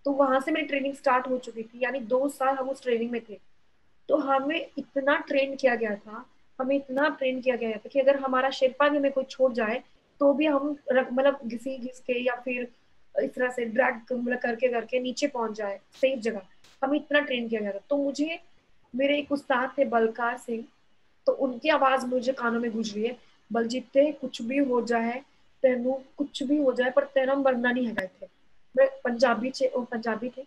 तो वहां से मेरी ट्रेनिंग स्टार्ट हो चुकी थी, यानी 2 साल हम उस ट्रेनिंग में थे। तो हमें इतना ट्रेन किया गया था, हमें इतना ट्रेन किया गया था कि अगर हमारा शेरपा भी हमें कोई छोड़ जाए तो भी हम मतलब घिसी घिस के या फिर इस तरह से ड्रैग मतलब करके करके नीचे पहुंच जाए सेफ जगह। हमें इतना ट्रेन किया गया था। तो मुझे मेरे एक उस्ताद थे बलकार सिंह, तो उनकी आवाज मुझे कानों में गूंज रही है, बलजीत ते कुछ भी हो जाए, तेनू कुछ भी हो जाए पर तेरा मरना नहीं है थे। मैं पंजाबी थे,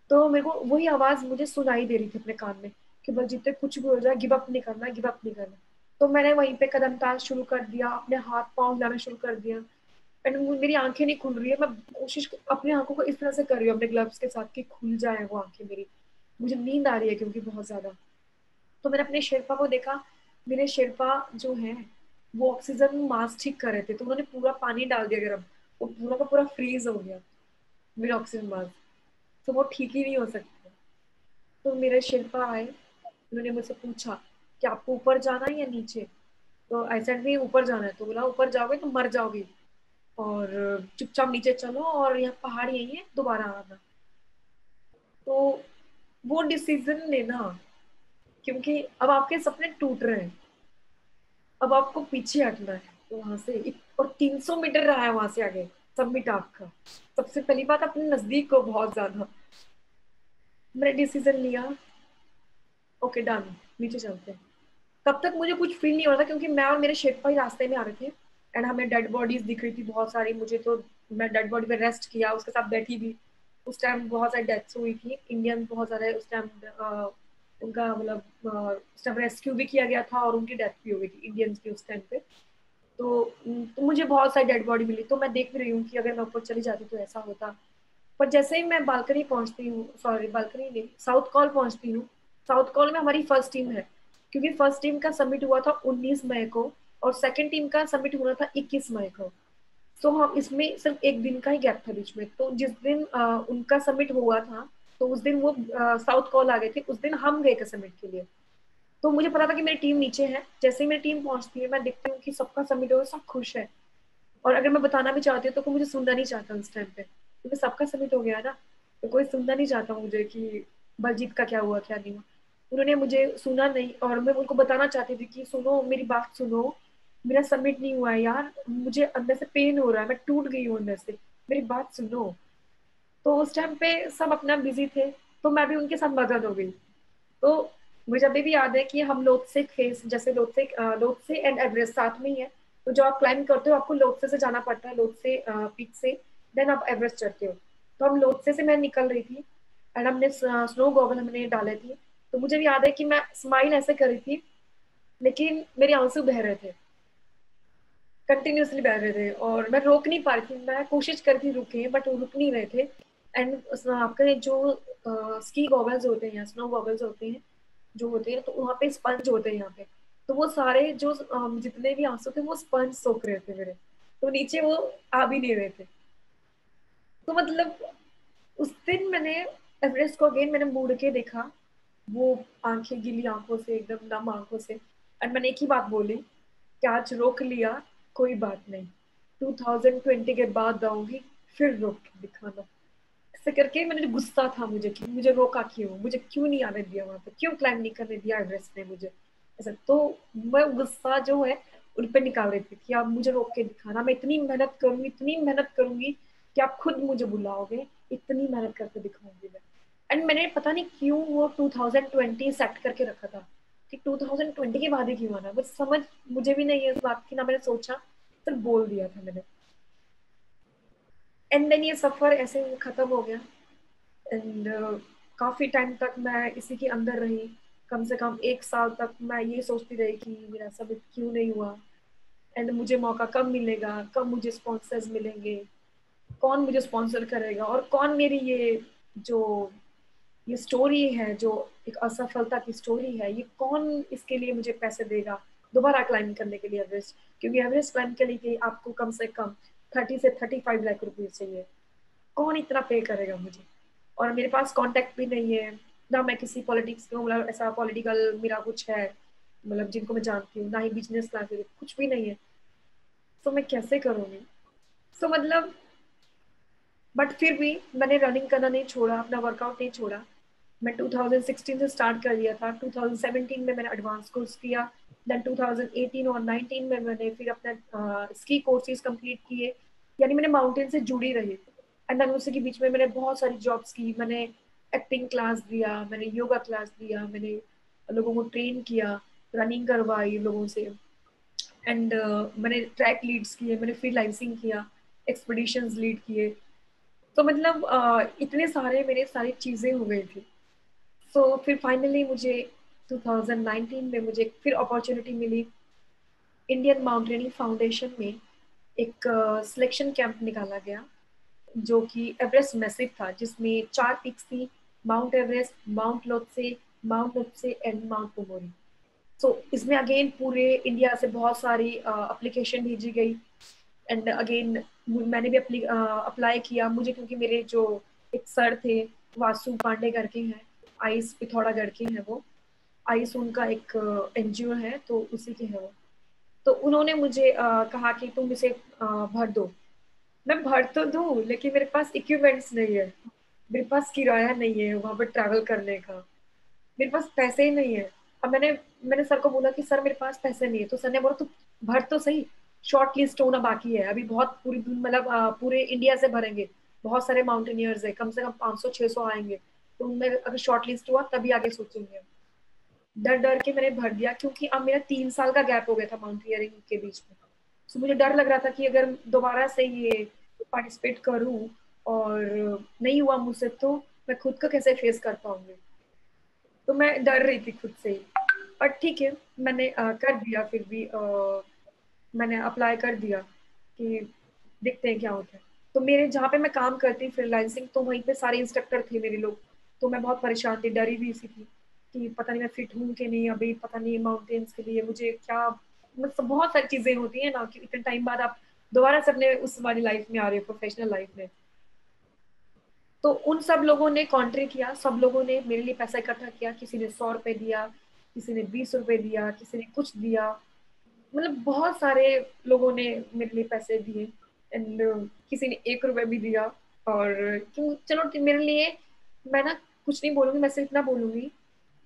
तो मेरे को वही आवाज मुझे सुनाई दे रही थी अपने कान में कि बलजीत ते कुछ भी हो जाए, गिव अप नहीं करना, गिव अप नहीं करना। तो मैंने वहीं पे कदम ताल शुरू कर दिया, अपने हाथ पांव हिलाना शुरू कर दिया। एंड मेरी आंखें नहीं खुल रही है, मैं कोशिश अपनी आंखों को इस तरह से कर रही हूँ अपने ग्लव्स के साथ कि खुल जाए वो आंखें मेरी। मुझे नींद आ रही है क्योंकि बहुत ज्यादा। तो मैंने अपने शेरपा को देखा, मेरे शेरपा जो है वो ऑक्सीजन मास्क ठीक कर रहे थे, तो उन्होंने पूरा पानी डाल दिया गर्म, वो पूरा का पूरा फ्रीज हो गया मेरा ऑक्सीजन मास्क। तो वो ठीक ही नहीं हो सकता। तो मेरे शेरपा आए, उन्होंने मुझसे पूछा कि आपको ऊपर जाना है या नीचे। तो आई सेड भी ऊपर जाना है। तो बोला ऊपर जाओगे तो मर जाओगे, और चुपचाप नीचे चलो, और यहाँ पहाड़ यही है, दोबारा आना। तो वो डिसीजन लेना, क्योंकि अब आपके सपने टूट रहे हैं, अब आपको पीछे हटना है तो वहां से और 300 मीटर रहा है वहां से आगे सबमिट आपका। सबसे पहली बात अपने नजदीक को बहुत ज्यादा। मैंने डिसीजन लिया, ओके डन, नीचे चलते हैं। तब तक मुझे कुछ फील नहीं हो रहा था क्योंकि मैं और मेरे शेरपा ही रास्ते में आ रहे थे। एंड हमें डेड बॉडीज दिख रही थी बहुत सारी मुझे, तो मैं डेड बॉडी पे रेस्ट किया, उसके साथ बैठी भी। उस टाइम बहुत सारी डेथ्स हुई थी, इंडियन बहुत सारे उस टाइम उनका मतलब उस टाइम रेस्क्यू भी किया गया था और उनकी डेथ भी हो गई थी इंडियंस की उस टाइम पे। तो मुझे बहुत सारी डेड बॉडी मिली, तो मैं देख भी रही हूँ कि अगर मैं ऊपर चली जाती तो ऐसा होता। पर जैसे ही मैं बालकनी पहुंचती हूँ, सॉरी बालकनी नहीं, साउथ कॉल पहुंचती हूँ। साउथ कॉल में हमारी फर्स्ट टीम है, क्योंकि फर्स्ट टीम का सबमिट हुआ था 19 मई को और सेकंड टीम का सबमिट हुआ था 21 मई को। सो हम इसमें सिर्फ एक दिन का ही गैप था बीच में। तो जिस दिन उनका सबमिट हुआ था, तो उस दिन वो साउथ कॉल आ गए थे, उस दिन हम गए थे सबमिट के लिए। तो मुझे पता था कि मेरी टीम नीचे है। जैसे ही मेरी टीम पहुंचती है, मैं देखती हूँ कि सबका सबमिट हो, सब खुश है। और अगर मैं बताना भी चाहती हूँ तो कोई मुझे सुनना नहीं चाहता उस टाइम पे, क्योंकि सबका सबमिट हो गया है ना। तो कोई सुनना नहीं चाहता मुझे कि बलजीत का क्या हुआ क्या नहीं हुआ। उन्होंने मुझे सुना नहीं, और मैं उनको बताना चाहती थी कि सुनो मेरी बात सुनो, मेरा सबमिट नहीं हुआ है यार, मुझे अंदर से पेन हो रहा है, मैं टूट गई हूँ अंदर से, मेरी बात सुनो। तो उस टाइम पे सब अपना बिजी थे, तो मैं भी उनके साथ मगन हो गई। तो मुझे अभी भी याद है कि हम लोटसे फेस, जैसे लोटसे एंड एवरेस्ट साथ में ही है। तो जब आप क्लाइंब करते हो आपको लोटसे से जाना पड़ता है, लोटसे पीक से, देन आप एवरेस्ट चढ़ते हो। तो हम लोटसे से मैं निकल रही थी, एंड हमने स्नो गॉगल हमने डाले थे। तो मुझे भी याद है कि मैं स्माइल ऐसे कर रही थी, लेकिन मेरे आंसू बह रहे थे, कंटिन्यूसली बह रहे थे, और मैं रोक नहीं पा रही थी। मैं कोशिश कर रही रुके, बट वो रुक नहीं रहे थे। एंड आपके जो स्की गॉगल्स होते हैं या स्नो गॉगल्स होते हैं जो होते हैं, तो वहाँ पे स्पंज होते हैं यहाँ पे। तो वो सारे जो जितने भी आंसू थे वो स्पंज सोख रहे थे मेरे, तो नीचे वो आ भी नहीं रहे थे। तो मतलब उस दिन मैंने एवरेस्ट को अगेन मैंने मुड़ के देखा, वो आंखें गीली आंखों से, एकदम नम आंखों से। और मैंने एक ही बात बोली कि आज रोक लिया, कोई बात नहीं, 2020 के बाद आऊंगी, फिर रोक के दिखाना। ऐसे करके मैंने, गुस्सा था मुझे कि मुझे रोका क्यों, मुझे क्यों नहीं आने दिया वहां पे, क्यों क्लाइम नहीं करने दिया एवरेस्ट ने मुझे ऐसा। तो मैं गुस्सा जो है उन पे निकाल रही थी कि आप मुझे रोक के दिखाना, मैं इतनी मेहनत करूंगी, इतनी मेहनत करूंगी कि आप खुद मुझे बुलाओगे, इतनी मेहनत करके दिखाऊंगी मैं। एंड मैंने पता नहीं क्यों वो 2020 सेट करके रखा था कि 2020 के बाद ही क्यों आना, बस समझ मुझे भी नहीं है इस बात की, ना मैंने सोचा, सिर्फ बोल दिया था मैंने। एंड देन ये सफर ऐसे खत्म हो गया। एंड काफी टाइम तक मैं इसी के अंदर रही, कम से कम 1 साल तक मैं ये सोचती रही कि मेरा सब क्यों नहीं हुआ, एंड मुझे मौका कब मिलेगा, कब मुझे स्पॉन्सर्स मिलेंगे, कौन मुझे स्पॉन्सर करेगा, और कौन मेरी जो ये स्टोरी है, जो एक असफलता की स्टोरी है, ये कौन इसके लिए मुझे पैसे देगा दोबारा क्लाइंब करने के लिए एवरेस्ट। क्योंकि एवरेस्ट क्लाइंब के लिए आपको कम से कम 30 से 35 लाख रुपए चाहिए, कौन इतना पे करेगा मुझे। और मेरे पास कांटेक्ट भी नहीं है, ना मैं किसी पॉलिटिक्स को, मतलब ऐसा पॉलिटिकल मेरा कुछ है, मतलब जिनको मैं जानती हूँ, ना ही बिजनेस क्लास कुछ भी नहीं है। तो मैं कैसे करूँगी? तो मतलब बट फिर भी मैंने रनिंग करना नहीं छोड़ा, अपना वर्कआउट नहीं छोड़ा। मैं 2016 से स्टार्ट कर दिया था। 2017 में मैंने एडवांस कोर्स किया। देन 2018 और 19 में मैंने फिर अपना स्की कोर्सेज कंप्लीट किए। यानी मैंने माउंटेन से जुड़ी रही। एंड देन उसी के बीच में मैंने बहुत सारी जॉब्स की। मैंने एक्टिंग क्लास दिया, मैंने योगा क्लास दिया, मैंने लोगों को ट्रेन किया, रनिंग करवाई लोगों से। एंड मैंने ट्रैक लीड्स किए, मैंने फ्रीलांसिंग किया, एक्सपीडिशंस लीड किए। तो मतलब इतने सारे मेरे सारी चीज़ें हो गई थी। सो फिर फाइनली मुझे 2019 में मुझे फिर अपॉर्चुनिटी मिली। इंडियन माउंटेनियरिंग फाउंडेशन में एक सिलेक्शन कैंप निकाला गया, जो कि एवरेस्ट मैसिव था, जिसमें 4 पिक्स थी: Mount Everest, Mount Lhotse and Mount Pumori. So इसमें अगेन पूरे इंडिया से बहुत सारी अप्लीकेशन भेजी गई। एंड अगेन मैंने भी अप्लाई किया। मुझे क्योंकि मेरे जो एक सर थे, वासु पांडे करके हैं, आइस पिथौरागढ़ के हैं वो, आइस उनका एक एनजीओ है, तो उसी के है वो। तो उन्होंने मुझे कहा कि तुम इसे भर दो। मैं भर तो दूं, लेकिन मेरे पास इक्विपमेंट्स नहीं है, मेरे पास किराया नहीं है वहां पर ट्रैवल करने का, मेरे पास पैसे ही नहीं है। अब मैंने मैंने सर को बोला कि सर मेरे पास पैसे नहीं है। तो सर ने बोला, तू भर तो सही, शॉर्ट लिस्ट होना बाकी है अभी, बहुत मतलब पूरे इंडिया से भरेंगे, बहुत सारे माउंटेनियर्स है, कम से कम 500-600 आएंगे, तो उनमें अगर शॉर्ट लिस्ट हुआ तभी आगे सोचेंगे। डर डर के मैंने भर दिया, क्योंकि अब मेरा 3 साल का गैप हो गया था माउंटेनियरिंग के बीच में। तो मुझे डर लग रहा था कि अगर दोबारा से ये पार्टिसिपेट करूं और नहीं हुआ मुझसे, तो मैं खुद को कैसे फेस कर पाऊंगी। तो मैं डर रही थी खुद से ही। पर ठीक है, मैंने कर दिया। फिर भी मैंने अप्लाई कर दिया कि देखते हैं क्या होता है। तो मेरे जहाँ पे मैं काम करती फ्रीलांसिंग, तो वहीं पे सारे इंस्ट्रक्टर थे मेरे लोग। तो मैं बहुत परेशान थी, डरी भी सी थी कि पता नहीं मैं फिट हूँ कि नहीं, अभी पता नहीं माउंटेन्स के लिए मुझे क्या, मतलब बहुत सारी चीजें होती है ना कि इतने टाइम बाद आप दोबारा से अपने उस वाली लाइफ में आ रहे हो, प्रोफेशनल लाइफ में। तो उन सब लोगों ने कॉन्ट्री किया, सब लोगों ने मेरे लिए पैसा इकट्ठा किया। किसी ने 100 रुपए दिया, किसी ने 20 रुपए दिया, किसी ने कुछ दिया, मतलब बहुत सारे लोगों ने मेरे लिए पैसे दिए। एंड किसी ने 1 रुपए भी दिया। और क्यों, चलो मेरे लिए, मैं ना कुछ नहीं बोलूंगी, मैं सिर्फ इतना बोलूंगी,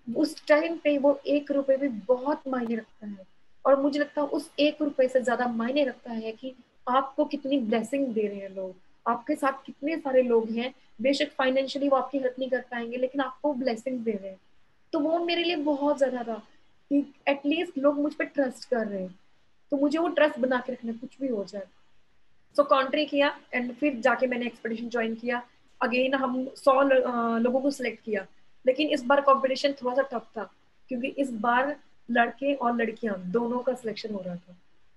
उस टाइम पे वो 1 रुपए भी बहुत मायने रखता है। और मुझे लगता है उस 1 रुपए से ज्यादा मायने रखता है कि आपको कितनी ब्लेसिंग दे रहे हैं लोग, आपके साथ कितने सारे लोग हैं। बेशक फाइनेंशियली वो आपकी हेल्प नहीं कर पाएंगे, लेकिन आपको ब्लेसिंग दे रहे हैं। तो वो मेरे लिए बहुत ज्यादा था कि एटलीस्ट लोग मुझ पर ट्रस्ट कर रहे हैं, तो मुझे वो ट्रस्ट बना के रखना, कुछ भी हो जाए। सो कॉन्ट्री किया एंड फिर जाके मैंने एक्सपेडिशन ज्वाइन किया। अगेन हम 100 लोगों को सिलेक्ट किया। लेकिन इस बार कंपटीशन थोड़ा सा टफ था, क्योंकि इस बार लड़के और लड़कियां दोनों का सिलेक्शन हो रहा था।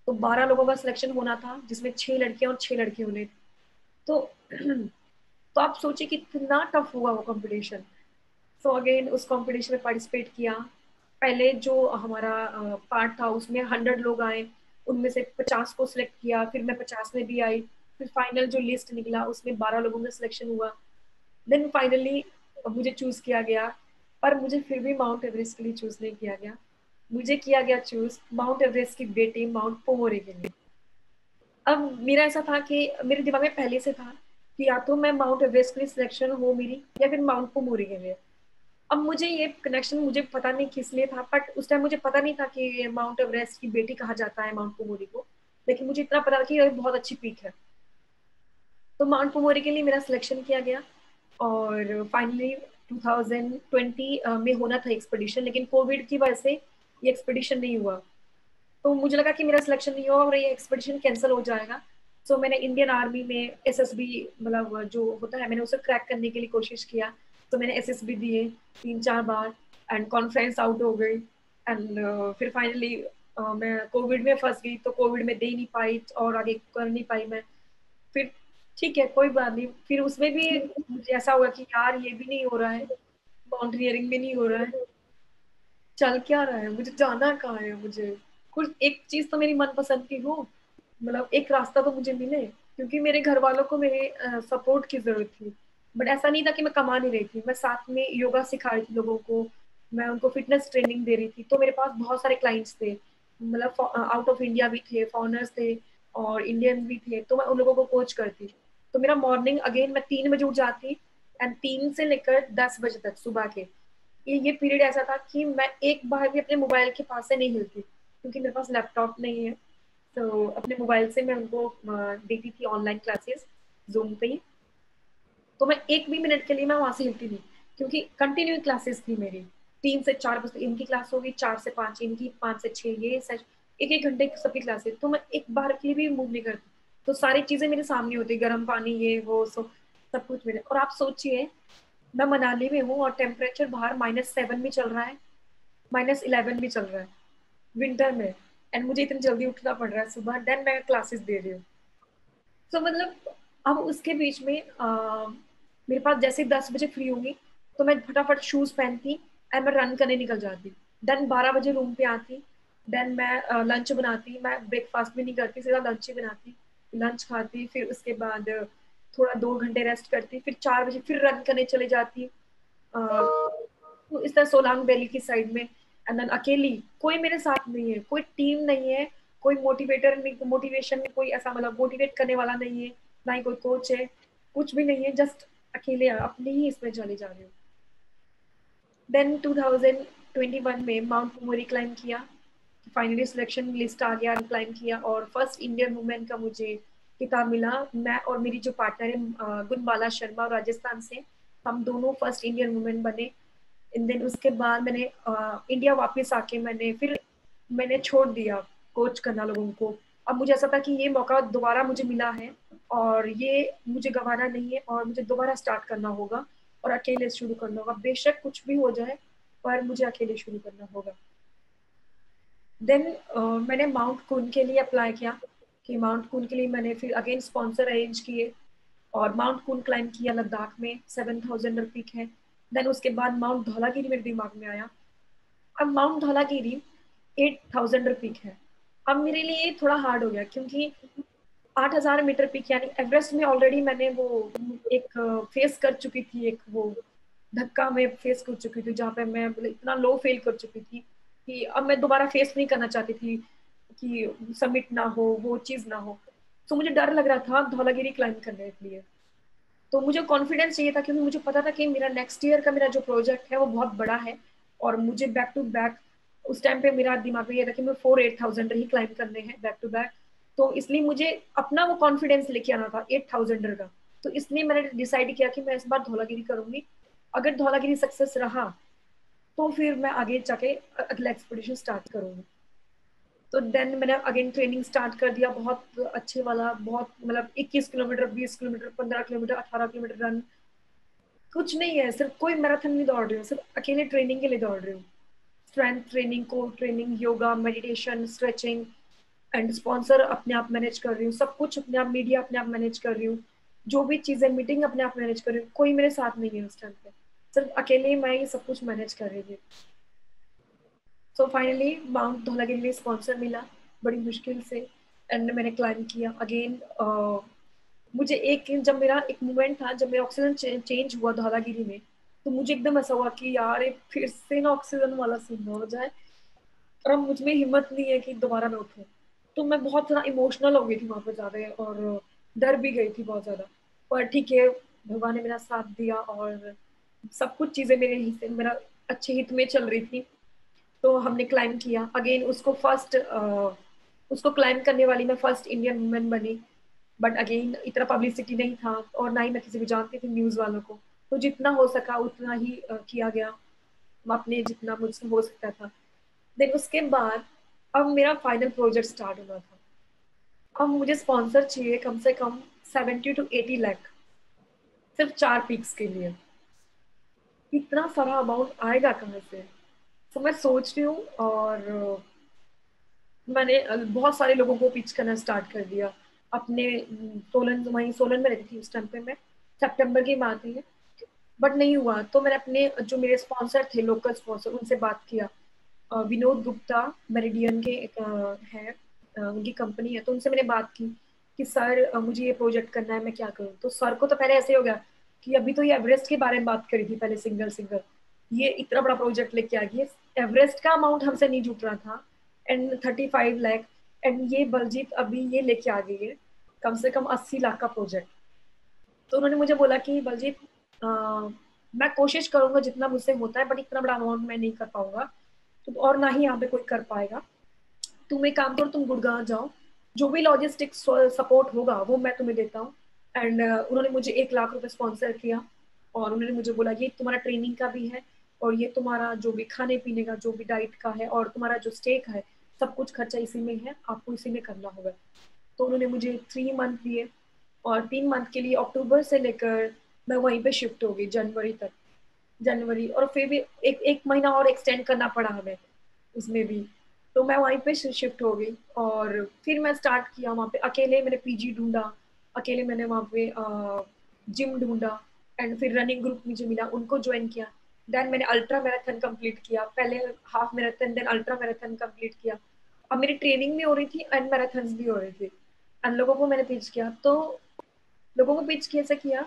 तो 12 लोगों का सिलेक्शन होना था, जिसमें 6 लड़कियां और 6 लड़के होने थे। तो तो आप सोचिए कि कितना टफ हुआ वो कंपटीशन। सो अगेन उस कंपटीशन में पार्टिसिपेट किया। पहले जो हमारा पार्ट था उसमें 100 लोग आए, उनमें से 50 को सिलेक्ट किया, फिर मैं 50 में भी आई। फिर फाइनल जो लिस्ट निकला उसमें 12 लोगों का सिलेक्शन हुआ। देन फाइनली मुझे चूज किया गया। पर मुझे फिर भी माउंट एवरेस्ट के लिए चूज नहीं किया गया, मुझे किया गया चूज माउंट एवरेस्ट की बेटी माउंट पोमोरे के लिए। अब मेरा ऐसा था कि मेरे दिमाग में पहले से था कि या तो मैं माउंट एवरेस्ट के लिए सिलेक्शन हो मेरी, या फिर माउंट पोमोरे के लिए। अब मुझे ये कनेक्शन मुझे पता नहीं किस लिए था, बट उस टाइम मुझे पता नहीं था कि माउंट एवरेस्ट की बेटी कहा जाता है माउंट पोमोरी को। लेकिन मुझे इतना पता था कि ये बहुत अच्छी पीक है। तो माउंट पोमोरी के लिए मेरा सिलेक्शन किया गया। और फाइनली 2020 में होना था एक्सपेडिशन, लेकिन कोविड की वजह से ये एक्सपेडिशन नहीं हुआ। तो मुझे लगा कि मेरा सिलेक्शन नहीं हुआ और ये एक्सपेडिशन कैंसिल हो जाएगा। सो मैंने इंडियन आर्मी में एसएसबी, मतलब जो होता है, मैंने उसे क्रैक करने के लिए कोशिश किया। तो मैंने एसएसबी दिए 3-4 बार एंड कॉन्फ्रेंस आउट हो गई। एंड फिर फाइनली मैं कोविड में फंस गई, तो कोविड में दे नहीं पाई और आगे कर नहीं पाई मैं। फिर ठीक है, कोई बात नहीं। फिर उसमें भी मुझे ऐसा हुआ कि यार ये भी नहीं हो रहा है, माउंटेनियरिंग भी नहीं हो रहा है, चल क्या रहा है, मुझे जाना कहाँ है। मुझे कुछ एक चीज तो मेरी मनपसंद की हो, मतलब एक रास्ता तो मुझे मिले, क्योंकि मेरे घर वालों को मेरे सपोर्ट की जरूरत थी। बट ऐसा नहीं था कि मैं कमा नहीं रही थी, मैं साथ में योगा सिखा रही थी लोगों को, मैं उनको फिटनेस ट्रेनिंग दे रही थी। तो मेरे पास बहुत सारे क्लाइंट्स थे, मतलब आउट ऑफ इंडिया भी थे, फॉरनर्स थे और इंडियन भी थे, तो मैं उन लोगों को कोच करती। तो मेरा मॉर्निंग अगेन मैं 3 बजे उठ जाती, एंड 3 से लेकर 10 बजे तक सुबह के ये पीरियड ऐसा था कि मैं एक बार भी अपने मोबाइल के पास से नहीं हिलती, क्योंकि मेरे पास लैपटॉप नहीं है। तो अपने मोबाइल से मैं उनको देती थी ऑनलाइन क्लासेस जूम पे ही। तो मैं 1 भी मिनट के लिए मैं वहां से हिलती नहीं, क्योंकि कंटिन्यू क्लासेस थी मेरी। 3 से 4 बजे इनकी क्लास होगी, 4 से 5 इनकी, 5 से 6 ये सच, एक एक घंटे की सबकी क्लासेस। तो मैं एक बार के लिए भी मूव नहीं करती। तो सारी चीजें मेरे सामने होती, गर्म पानी ये वो सब कुछ मेरे। और आप सोचिए, मैं मनाली में हूँ और टेम्परेचर बाहर -7 भी चल रहा है, -11 भी चल रहा है विंटर में, एंड मुझे इतनी जल्दी उठना पड़ रहा है सुबह, देन मैं क्लासेस दे रही हूँ। तो मतलब अब उसके बीच में मेरे पास जैसे 10 बजे फ्री होंगी, तो मैं फटाफट शूज पहनती एंड मैं रन करने निकल जाती। देन 12 बजे रूम पे आती, देन मैं लंच बनाती, मैं ब्रेकफास्ट भी नहीं करती, सीधा लंच ही बनाती। लंच खाती, फिर उसके बाद थोड़ा 2 घंटे रेस्ट करती, फिर 4 बजे फिर रन करने चले जाती, तो इस तरह सोलांग वैली की साइड में। एंड देन अकेली, कोई मेरे साथ नहीं है, कोई टीम नहीं है, कोई मोटिवेटर नहीं, मोटिवेशन में कोई ऐसा मतलब मोटिवेट करने वाला नहीं है, ना ही कोई कोच है, कुछ भी नहीं है, जस्ट अकेले अपने ही इसमें चले जा रही हूँ। देन 2021 में माउंट कुमोरी क्लाइम किया, फाइनली सिलेक्शन लिस्ट आ गया, क्लाइम किया और फर्स्ट इंडियन वुमेन का मुझे किताब मिला। मैं और मेरी जो पार्टनर है गुणबाला शर्मा और राजस्थान से, हम दोनों फर्स्ट इंडियन वुमेन बने। देन उसके बाद मैंने इंडिया वापस आके मैंने छोड़ दिया कोच करना लोगों को। अब मुझे ऐसा था कि ये मौका दोबारा मुझे मिला है और ये मुझे गंवाना नहीं है, और मुझे दोबारा स्टार्ट करना होगा और अकेले शुरू करना होगा, बेशक कुछ भी हो जाए, पर मुझे अकेले शुरू करना होगा। देन मैंने माउंट कून के लिए अप्लाई किया, कि माउंट कून के लिए मैंने फिर अगेन स्पॉन्सर अरेंज किए और माउंट कून क्लाइम किया लद्दाख में, 7,000 पीक है। देन उसके बाद माउंट धौलागिरी मेरे दिमाग में आया। अब माउंट धौलागिरी 8,000 पीक है। अब मेरे लिए ये थोड़ा हार्ड हो गया, क्योंकि 8,000 मीटर पीक यानी एवरेस्ट में ऑलरेडी मैंने वो एक फेस कर चुकी थी, एक वो धक्का में फेस कर चुकी थी, जहाँ पे मैं मतलब इतना लो फेल कर चुकी थी कि अब मैं दोबारा फेस नहीं करना चाहती थी, कि सबमिट ना हो, वो चीज ना हो। तो मुझे डर लग रहा था धौलागिरी क्लाइंब करने के लिए। तो मुझे कॉन्फिडेंस चाहिए था, क्योंकि मुझे पता था कि मेरा नेक्स्ट ईयर का मेरा जो प्रोजेक्ट है वो बहुत बड़ा है, और मुझे बैक टू बैक उस टाइम पे मेरा दिमाग में ये था कि मैं 4-8,000 ही क्लाइंब करने हैं बैक टू बैक। तो इसलिए मुझे अपना वो कॉन्फिडेंस लेके आना था 8,000 का। तो इसलिए मैंने डिसाइड किया कि मैं इस बार धौलागिरी करूंगी। अगर धौलागिरी सक्सेस रहा, तो फिर मैं आगे जाके अगला एक्सपीडिशन स्टार्ट करूंगी। तो देन मैंने अगेन ट्रेनिंग स्टार्ट कर दिया, बहुत अच्छे वाला, बहुत मतलब 21 kilometre, 20 kilometre, 15 kilometre, 18 kilometre run. कुछ नहीं है, सिर्फ कोई मैराथन नहीं दौड़ रही हूँ, सिर्फ अकेले ट्रेनिंग के लिए दौड़ रही हूँ। Strength training, core training, yoga, meditation, stretching, and sponsor अपने आप मैनेज कर रही हूँ, सब कुछ अपने आप, मीडिया अपने आप मैनेज कर रही हूँ, जो भी चीजें, मीटिंग अपने आप मैनेज कर रही हूँ, कोई मेरे साथ नहीं है उस टाइम पे, सिर्फ अकेले ही मैं ये सब कुछ मैनेज कर रही थी। सो फाइनली माउंट धौलागिरी के लिए स्पॉन्सर मिला बड़ी मुश्किल से, एंड मैंने क्लाइम किया अगेन। मुझे एक जब मेरा एक मोमेंट था जब मेरा ऑक्सीजन चेंज हुआ धौलागिरी में, तो मुझे एकदम ऐसा हुआ कि यार एक फिर से ना ऑक्सीजन वाला सीन हो जाए, और अब मुझ में हिम्मत नहीं है कि दोबारा मैं उठूं। तो मैं बहुत ज़्यादा इमोशनल हो गई थी वहां पर ज्यादा, और डर भी गई थी बहुत ज्यादा। पर ठीक है, भगवान ने मेरा साथ दिया और सब कुछ चीजें मेरे हिस्से, मेरा अच्छे हित में चल रही थी। तो हमने क्लाइम किया अगेन, उसको क्लाइम करने वाली मैं फर्स्ट इंडियन वुमेन बनी। बट अगेन इतना पब्लिसिटी नहीं था, और ना ही मैं किसी को जानती थी न्यूज वालों को। तो जितना हो सका उतना ही किया गया, अपने जितना मुझसे हो सकता था। देन उसके बाद अब मेरा फाइनल प्रोजेक्ट स्टार्ट होना था। अब मुझे स्पॉन्सर चाहिए कम से कम 70 to 80 लाख, सिर्फ 4 पीक्स के लिए। इतना सारा अमाउंट आएगा कहाँ से? तो मैं सोच रही हूँ, और मैंने बहुत सारे लोगों को पिच करना स्टार्ट कर दिया अपने। सोलन, वहीं सोलन में रहती थी उस टाइम पे मैं, सितंबर की बात है, बट नहीं हुआ। तो मैंने अपने जो मेरे स्पॉन्सर थे, लोकल स्पॉन्सर, उनसे बात किया। विनोद गुप्ता मेरिडियन के एक है, उनकी कंपनी है, तो उनसे मैंने बात की कि सर मुझे ये प्रोजेक्ट करना है, मैं क्या करूँ? तो सर को तो पहले ऐसे ही हो गया कि अभी तो ये एवरेस्ट के बारे में बात करी थी पहले, सिंगल सिंगल, ये इतना बड़ा प्रोजेक्ट लेके आ गई है, एवरेस्ट का अमाउंट हमसे नहीं जुट रहा था, एंड 35 लाख, एंड ये बलजीत अभी ये लेके आ गई है कम से कम 80 लाख का प्रोजेक्ट। तो उन्होंने मुझे बोला कि बलजीत मैं कोशिश करूंगा जितना मुझसे होता है, बट इतना बड़ा अमाउंट मैं नहीं कर पाऊंगा, तो और ना ही यहाँ पे कोई कर पाएगा, तुम एक काम करो, तुम गुड़गांव जाओ, जो भी लॉजिस्टिक सपोर्ट होगा वो मैं तुम्हें देता हूँ। एंड उन्होंने मुझे 1 लाख रुपए स्पॉन्सर किया, और उन्होंने मुझे बोला ये तुम्हारा ट्रेनिंग का भी है, और ये तुम्हारा जो भी खाने पीने का, जो भी डाइट का है, और तुम्हारा जो स्टे का है, सब कुछ खर्चा इसी में है, आपको इसी में करना होगा। तो उन्होंने मुझे 3 मंथ दिए, और 3 मंथ के लिए अक्टूबर से लेकर मैं वहीं पे शिफ्ट हो गई जनवरी तक। जनवरी, और फिर भी एक एक महीना और एक्सटेंड करना पड़ा हमें उसमें भी। तो मैं वहीं पे शिफ्ट हो गई, और फिर मैं स्टार्ट किया वहाँ पे अकेले, मैंने पीजी ढूंढा, अकेले मैंने वहाँ पे जिम ढूंढा, एंड फिर रनिंग ग्रुप मुझे मिला, उनको ज्वाइन किया। देन मैंने अल्ट्रा मैराथन कंप्लीट किया, पहले half marathon, then ultra marathon complete किया। अब मेरी ट्रेनिंग भी हो रही थी एंड मैराथन भी हो रही थी, एंड लोगों को मैंने पिच किया। तो लोगों को पिच कैसे किया,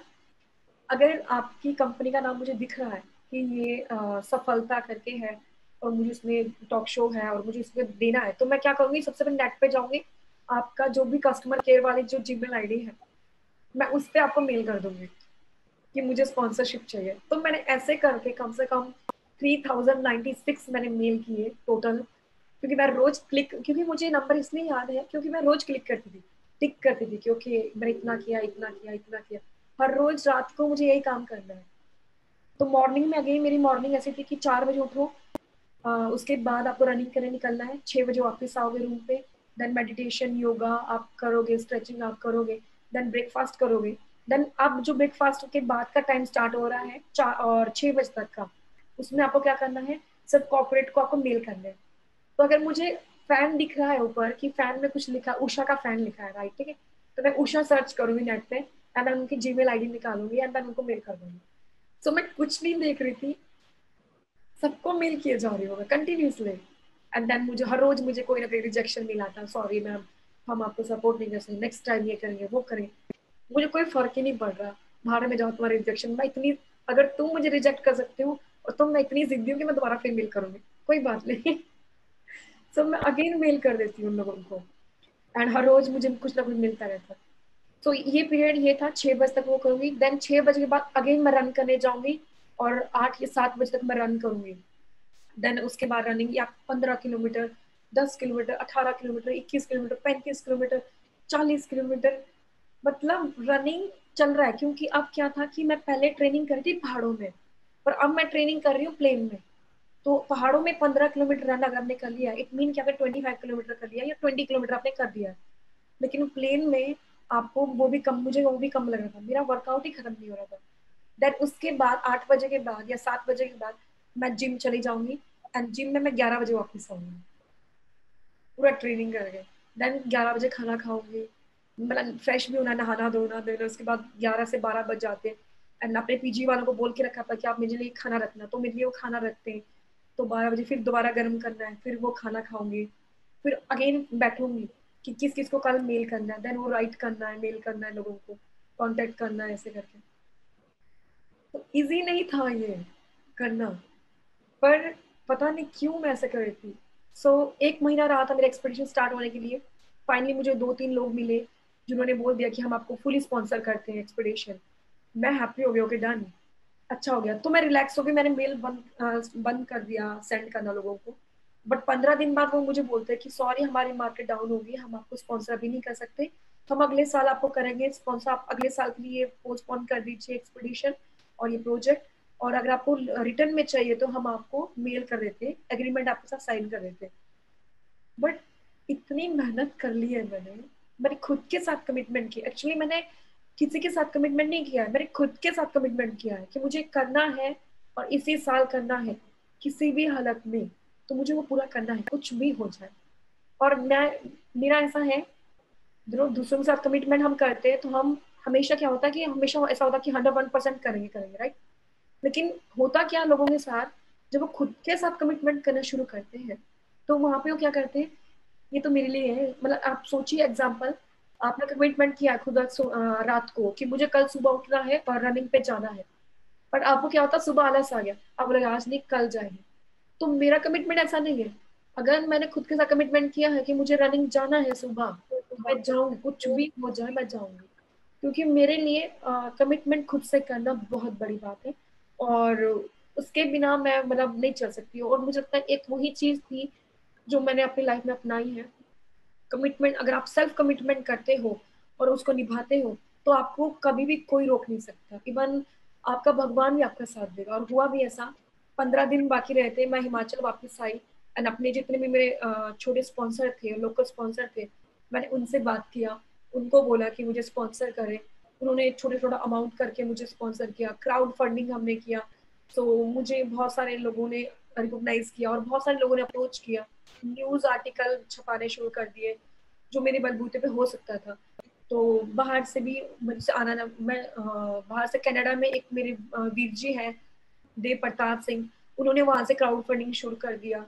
अगर आपकी कंपनी का नाम मुझे दिख रहा है कि ये सफलता करके है, और मुझे इसमें टॉक शो है और मुझे इसमें देना है, तो मैं क्या करूंगी, सबसे पहले नेट पे जाऊंगी, आपका जो भी कस्टमर केयर वाली जो जीमेल आईडी है, मैं उस पर आपको मेल कर दूंगी कि मुझे स्पॉन्सरशिप चाहिए। तो मैंने ऐसे करके कम से कम 3096 मैंने मेल किए टोटल, क्योंकि मैं रोज क्लिक, क्योंकि मुझे नंबर इसलिए याद है क्योंकि मैं रोज क्लिक करती थी, टिक करती थी, क्योंकि मैंने इतना किया, इतना किया, इतना किया, हर रोज रात को मुझे यही काम करना है। तो मॉर्निंग में अगेन मेरी मॉर्निंग ऐसी थी कि 4 बजे उठो, उसके बाद आपको रनिंग करने निकलना है, 6 बजे वापस आओगे रूम पे, देन मेडिटेशन योगा आप करोगे, स्ट्रेचिंग आप करोगे, देन ब्रेकफास्ट करोगे। देन अब जो ब्रेकफास्ट के बाद का टाइम स्टार्ट हो रहा है 4 और 6 बजे तक का, उसमें आपको क्या करना है, सब कॉर्पोरेट को आपको मेल करना है। तो अगर मुझे फैन दिख रहा है ऊपर कि फैन में कुछ लिखा, उषा का फैन लिखा है, राइट, ठीक है, तो मैं उषा सर्च करूंगी नेट पे, एंड देन उनकी जीमेल आईडी निकालूंगी, एंड देन उनको मेल कर दूंगी। सो मैं कुछ नहीं देख रही थी, सबको मेल किए जा रही हूँ मैं कंटिन्यूसली। एंड देन मुझे हर रोज मुझे कोई ना कोई रिजेक्शन मिला था, सॉरी मैम, हम आपको सपोर्ट नहीं कर सकते, नेक्स्ट टाइम ये करेंगे, वो करेंगे। मुझे कोई फर्क ही नहीं पड़ रहा, भाड़ में जाओ तुम्हारे रिजेक्शन, मैं इतनी, अगर तुम मुझे रिजेक्ट कर सकते हो, और तुम, मैं इतनी जिद्दी हूँ कि मैं दोबारा फिर मेल करूंगी, कोई बात नहीं। सो मैं अगेन मेल कर देती हूँ उन लोगों को, एंड हर रोज मुझे कुछ ना कुछ मिलता रहता। तो ये पीरियड ये था, 6 बजे तक वो करूंगी, देन 6 बजे के बाद अगेन मैं रन करने जाऊंगी, और 8 या 7 बजे तक मैं रन करूंगी। देन उसके बाद रनिंग या 15 kilometre, 10 kilometre, 18 kilometre, 21 kilometre, 35 kilometre, 40 kilometre, मतलब रनिंग चल रहा है। क्योंकि अब क्या था कि मैं पहले ट्रेनिंग कर रही थी पहाड़ों में, और अब मैं ट्रेनिंग कर रही हूँ प्लेन में। तो पहाड़ों में 15 किलोमीटर रन अगर आपने कर लिया, इट मीन कि अगर 25 किलोमीटर कर लिया या 20 किलोमीटर आपने कर दिया, लेकिन प्लेन में आपको वो भी कम, मुझे वो भी कम लग रहा था, मेरा वर्कआउट ही खत्म नहीं हो रहा था। देन उसके बाद 8 बजे के बाद या 7 बजे के बाद मैं जिम चली जाऊंगी, एंड जिम में मैं 11 बजे वापस आऊंगी पूरा ट्रेनिंग करके। देन 11 बजे खाना खाऊंगी, मतलब फ्रेश भी होना, नहाना धोना, देन उसके बाद 11 से 12 बज जाते हैं। एंड अपने पीजी वालों को बोल के रखा था कि आप मेरे लिए खाना रखना, तो मेरे लिए वो खाना रखते हैं। तो 12 बजे फिर दोबारा गर्म करना है, फिर वो खाना खाऊंगी, फिर अगेन बैठूंगी कि किस किस को कल मेल करना है, देन वो राइट करना है, मेल करना है, लोगों को कांटेक्ट करना है, ऐसे करके। तो इजी नहीं था ये करना, पर पता नहीं क्यों मैं ऐसा कर रही थी। सो एक महीना रहा था मेरा एक्सपेडिशन स्टार्ट होने के लिए। फाइनली मुझे 2-3 लोग मिले जिन्होंने बोल दिया कि हम आपको फुली स्पॉन्सर करते हैं एक्सपेडिशन। मैं हैप्पी हो गया, ओके डन, अच्छा हो गया। तो मैं रिलैक्स हो गई, मैंने मेल बंद कर दिया सेंड करना लोगों को। बट 15 दिन बाद वो मुझे बोलते हैं कि सॉरी हमारी मार्केट डाउन होगी, हम आपको स्पॉन्सर अभी नहीं कर सकते, हम अगले साल आपको करेंगे स्पॉन्सर, आप अगले साल के लिए पोस्टपोन कर दीजिए एक्सपेडिशन और ये प्रोजेक्ट, और अगर आपको रिटर्न में चाहिए तो हम आपको मेल कर देते, एग्रीमेंट आपके साथ साइन कर देते। बट इतनी मेहनत कर ली है मैंने, मैंने खुद के साथ कमिटमेंट की, एक्चुअली मैंने किसी के साथ कमिटमेंट नहीं किया है, मैंने खुद के साथ कमिटमेंट किया है कि मुझे करना है, और इसी साल करना है, किसी भी हालत में, तो मुझे वो पूरा करना है, कुछ भी हो जाए। और मैं, मेरा ऐसा है, दूसरों के साथ कमिटमेंट हम करते हैं तो हम हमेशा, क्या होता है कि हमेशा ऐसा होता है कि 101% करेंगे करेंगे, राइट। लेकिन होता क्या लोगों के साथ, जब वो खुद के साथ कमिटमेंट करना शुरू करते हैं, तो वहां पे वो क्या करते हैं, ये तो मेरे लिए है, मतलब आप सोचिए एग्जाम्पल, आपने कमिटमेंट किया है खुद रात को कि मुझे कल सुबह उठना है और रनिंग पे जाना है, बट आपको क्या होता, सुबह आलस आ गया, आप बोले आज नहीं कल जाएंगे। तो मेरा कमिटमेंट ऐसा नहीं है। अगर मैंने खुद के साथ कमिटमेंट किया है कि मुझे रनिंग जाना है सुबह, तो मैं जाऊंगी, कुछ भी हो जाए मैं जाऊंगी। क्योंकि मेरे लिए कमिटमेंट खुद से करना बहुत बड़ी बात है, और उसके बिना मैं मतलब नहीं चल सकती हूँ। और मुझे लगता है एक वही चीज थी जो मैंने अपनी लाइफ में अपनाई है, कमिटमेंट। अगर आप सेल्फ कमिटमेंट करते हो और उसको निभाते हो, तो आपको कभी भी कोई रोक नहीं सकता। इवन आपका भगवान भी आपका साथ देगा। और हुआ भी ऐसा, 15 दिन बाकी रहते मैं हिमाचल वापस आई, एंड अपने जितने भी मेरे छोटे स्पॉन्सर थे, लोकल स्पॉन्सर थे, मैंने उनसे बात किया, उनको बोला कि मुझे स्पॉन्सर करें। उन्होंने छोटे छोटा अमाउंट करके मुझे स्पॉन्सर किया, क्राउड फंडिंग हमने किया। सो मुझे बहुत सारे लोगों ने रिकॉग्नाइज किया और बहुत सारे लोगों ने अप्रोच किया, न्यूज आर्टिकल छपाने शुरू कर दिए जो मेरे बलबूते पे हो सकता था। तो बाहर से भी मुझसे आना ना, मैं बाहर से कनाडा में एक मेरे वीर जी हैं, देव प्रताप सिंह, उन्होंने वहां से क्राउड फंडिंग शुरू कर दिया।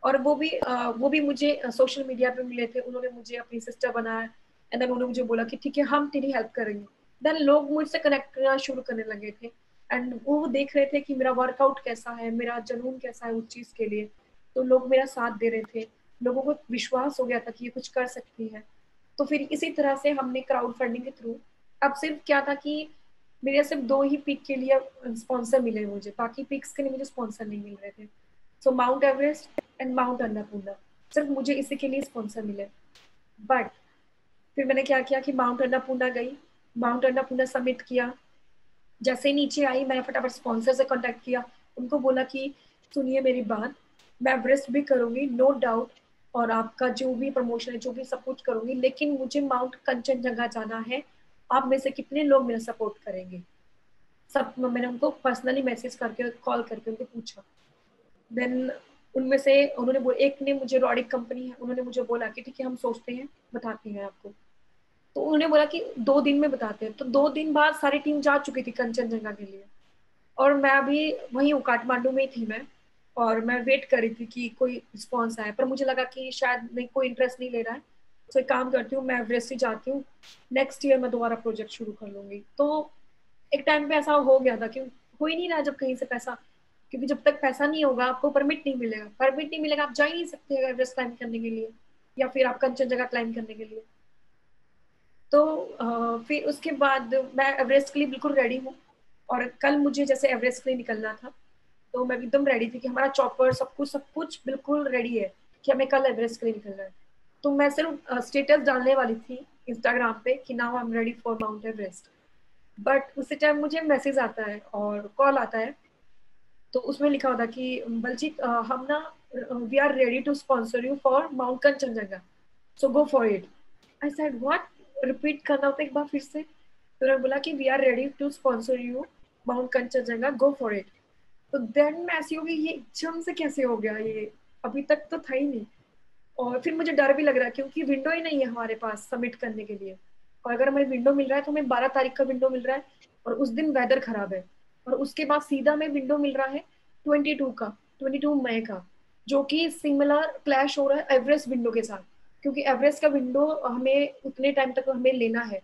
और वो भी मुझे सोशल मीडिया पे मिले थे, उन्होंने मुझे अपनी सिस्टर बनाया, एंड देन उन्होंने मुझे बोला कि ठीक है हम तेरी हेल्प करेंगे। देन लोग मुझसे कनेक्ट करना शुरू करने लगे थे, एंड वो देख रहे थे कि मेरा वर्कआउट कैसा है, मेरा जुनून कैसा है उस चीज के लिए। तो लोग मेरा साथ दे रहे थे, लोगों को विश्वास हो गया था कि ये कुछ कर सकती है। तो फिर इसी तरह से हमने क्राउड फंडिंग के थ्रू, अब सिर्फ क्या था कि मेरे सिर्फ 2 ही पीक के लिए स्पॉन्सर मिले मुझे, बाकी पीक्स के लिए मुझे स्पॉन्सर नहीं मिल रहे थे। So Mount Everest and Mount Annapurna, सिर्फ मुझे इसी के लिए स्पॉन्सर मिले। बट फिर मैंने क्या किया कि माउंट अन्नपूर्णा गई, माउंट अन्नपूर्णा सबमिट किया। जैसे ही नीचे आई मैंने फटाफट स्पॉन्सर से कांटेक्ट किया, उनको बोला कि सुनिए मेरी बात, मैं एवरेस्ट भी करूंगी नो डाउट, और आपका जो भी प्रमोशन है जो भी सब कुछ करूंगी, लेकिन मुझे माउंट कंचनजंगा जाना है। आप में से कितने लोग मेरा सपोर्ट करेंगे? सब मैंने उनको पर्सनली मैसेज करके कॉल करके उनको पूछा। देन उनमें से एक ने मुझे, रॉडिक कंपनी है, उन्होंने मुझे बोला कि ठीक है हम सोचते हैं, बताते हैं आपको। तो उन्होंने बोला कि 2 दिन में बताते हैं। तो 2 दिन बाद सारी टीम जा चुकी थी कंचनजंगा के लिए, और मैं अभी वहीं हूँ, काठमांडू में ही थी मैं, और मैं वेट कर रही थी कि कोई रिस्पॉन्स आए, पर मुझे लगा कि शायद नहीं, कोई इंटरेस्ट नहीं ले रहा है। तो एक काम करती हूँ, मैं एवरेस्ट ही जाती हूँ, नेक्स्ट ईयर मैं दोबारा प्रोजेक्ट शुरू कर लूंगी। तो एक टाइम पे ऐसा हो गया था कि हो ही नहीं रहा जब कहीं से पैसा, क्योंकि जब तक पैसा नहीं होगा आपको परमिट नहीं मिलेगा, परमिट नहीं मिलेगा आप जा ही नहीं सकते एवरेस्ट क्लाइम करने के लिए, या फिर आप कंचनजंगा क्लाइम करने के लिए। तो फिर उसके बाद मैं एवरेस्ट के लिए बिल्कुल रेडी हूँ। और कल मुझे जैसे एवरेस्ट के लिए निकलना था, तो मैं एकदम रेडी थी कि हमारा चॉपर सब कुछ बिल्कुल रेडी है कि हमें कल एवरेस्ट के लिए निकलना है। तो मैं सिर्फ स्टेटस डालने वाली थी इंस्टाग्राम पे कि now I am ready for mount Everest. But उसी टाइम मुझे मैसेज आता है और कॉल आता है, तो उसमें लिखा होता कि बलजीत हम ना we are ready to sponsor you for mount Kanchenjunga, so go for it. I said what, repeat करना होता है एक बार फिर से। तो उन्होंने बोला कि we are ready to sponsor you mount Kanchenjunga, go for it. तो देन मैं ऐसी हो गई, ये एकदम से कैसे हो गया ये, अभी तक तो था ही नहीं। और फिर मुझे डर भी लग रहा है क्योंकि विंडो ही नहीं है हमारे पास सबमिट करने के लिए। और अगर हमें विंडो मिल रहा है तो हमें 12 तारीख का विंडो मिल रहा है, और उस दिन वेदर खराब है। और उसके बाद सीधा हमें विंडो मिल रहा है 22 का, 22 मई का, जो कि सिमिलर क्लैश हो रहा है एवरेस्ट विंडो के साथ। क्योंकि एवरेस्ट का विंडो हमें उतने टाइम तक हमें लेना है।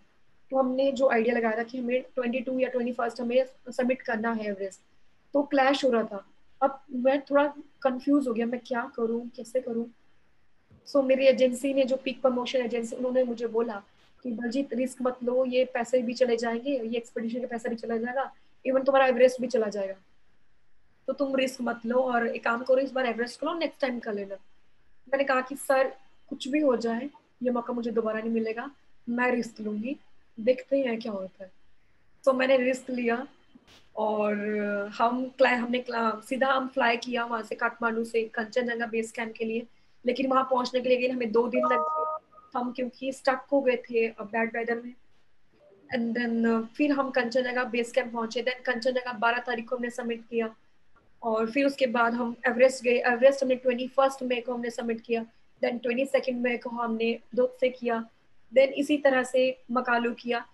तो हमने जो आइडिया लगाया था कि हमें 22 या 21 हमें सबमिट करना है एवरेस्ट, तो क्लैश हो रहा था। अब मैं थोड़ा कंफ्यूज हो गया, मैं क्या करूं कैसे करूं। सो मेरी एजेंसी ने, जो पीक प्रमोशन एजेंसी, उन्होंने मुझे बोला कि बलजीत रिस्क मत लो, ये पैसे भी चले जाएंगे, ये एक्सपेडिशन का पैसा भी चला जाएगा, इवन तुम्हारा एवरेस्ट भी चला जाएगा। तो तुम रिस्क मत लो और एक काम करो, इस बार एवरेस्ट करो, नेक्स्ट टाइम कर लेना। मैंने कहा कि सर कुछ भी हो जाए ये मौका मुझे दोबारा नहीं मिलेगा, मैं रिस्क लूंगी, देखते हैं क्या होता है। तो मैंने रिस्क लिया, और सीधा हम फ्लाई किया वहां से, काठमांडू से कंचनजंगा बेस कैंप के लिए। लेकिन वहां पहुंचने के लिए हमें 2 दिन लग गए, हम क्योंकि स्टक हो गए थे बैड वेदर में। एंड देन फिर हम कंचनजंगा बेस कैंप पहुंचे, देन कंचनजंगा 12 तारीख को हमने सबमिट किया। और फिर उसके बाद हम एवरेस्ट गए, एवरेस्ट हमने 21 मई को हमने सबमिट किया। देन 22 मई को हमने दुख से किया। देन इसी तरह से मकालू किया।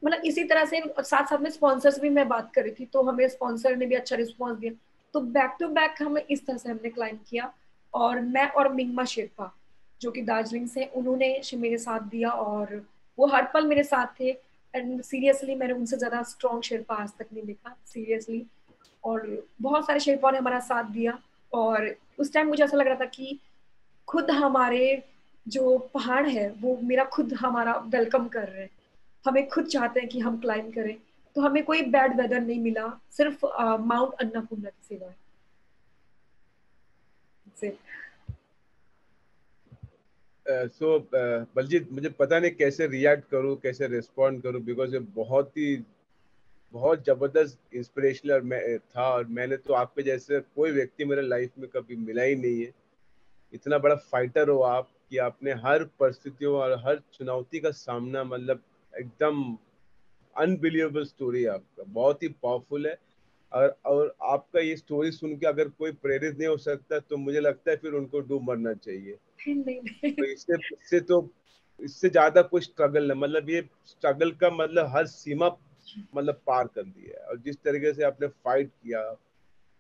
मतलब इसी तरह से साथ साथ में स्पॉन्सर्स भी मैं बात कर रही थी, तो हमें स्पॉन्सर ने भी अच्छा रिस्पॉन्स दिया। तो बैक टू बैक हमें इस तरह से हमने क्लाइम किया। और मैं और मिंगमा शेरपा जो कि दार्जिलिंग से, उन्होंने मेरे साथ दिया, और वो हर पल मेरे साथ थे। एंड सीरियसली मैंने उनसे ज़्यादा स्ट्रॉन्ग शेरपा आज तक नहीं देखा, सीरियसली। और बहुत सारे शेरपाओं ने हमारा साथ दिया, और उस टाइम मुझे ऐसा लग रहा था कि खुद हमारे जो पहाड़ है वो मेरा खुद हमारा वेलकम कर रहे हैं, हमें खुद चाहते हैं कि हम क्लाइंब करें। तो हमें कोई बैड वेदर नहीं मिला, सिर्फ माउंट अन्नपूर्णा के सिवाय से। सो बलजीत, मुझे पता नहीं कैसे रिएक्ट करूं, कैसे रिस्पॉन्ड करूं, बिकॉज ये बहुत जबरदस्त इंस्पिरेशनल था, और मैंने तो आप पे जैसे कोई व्यक्ति मेरे लाइफ में कभी मिला ही नहीं है। इतना बड़ा फाइटर हो आप कि आपने हर परिस्थितियों और हर चुनौती का सामना, मतलब एकदम अनबिलीवेबल स्टोरी है आपका, बहुत ही पावरफुल है। और आपका ये स्टोरी सुन के अगर कोई प्रेरित नहीं हो सकता तो मुझे लगता है फिर उनको डूब मरना चाहिए। नहीं नहीं। तो इससे ज्यादा कोई स्ट्रगल है, मतलब ये स्ट्रगल का मतलब हर सीमा मतलब पार कर दी है। और जिस तरीके से आपने फाइट किया,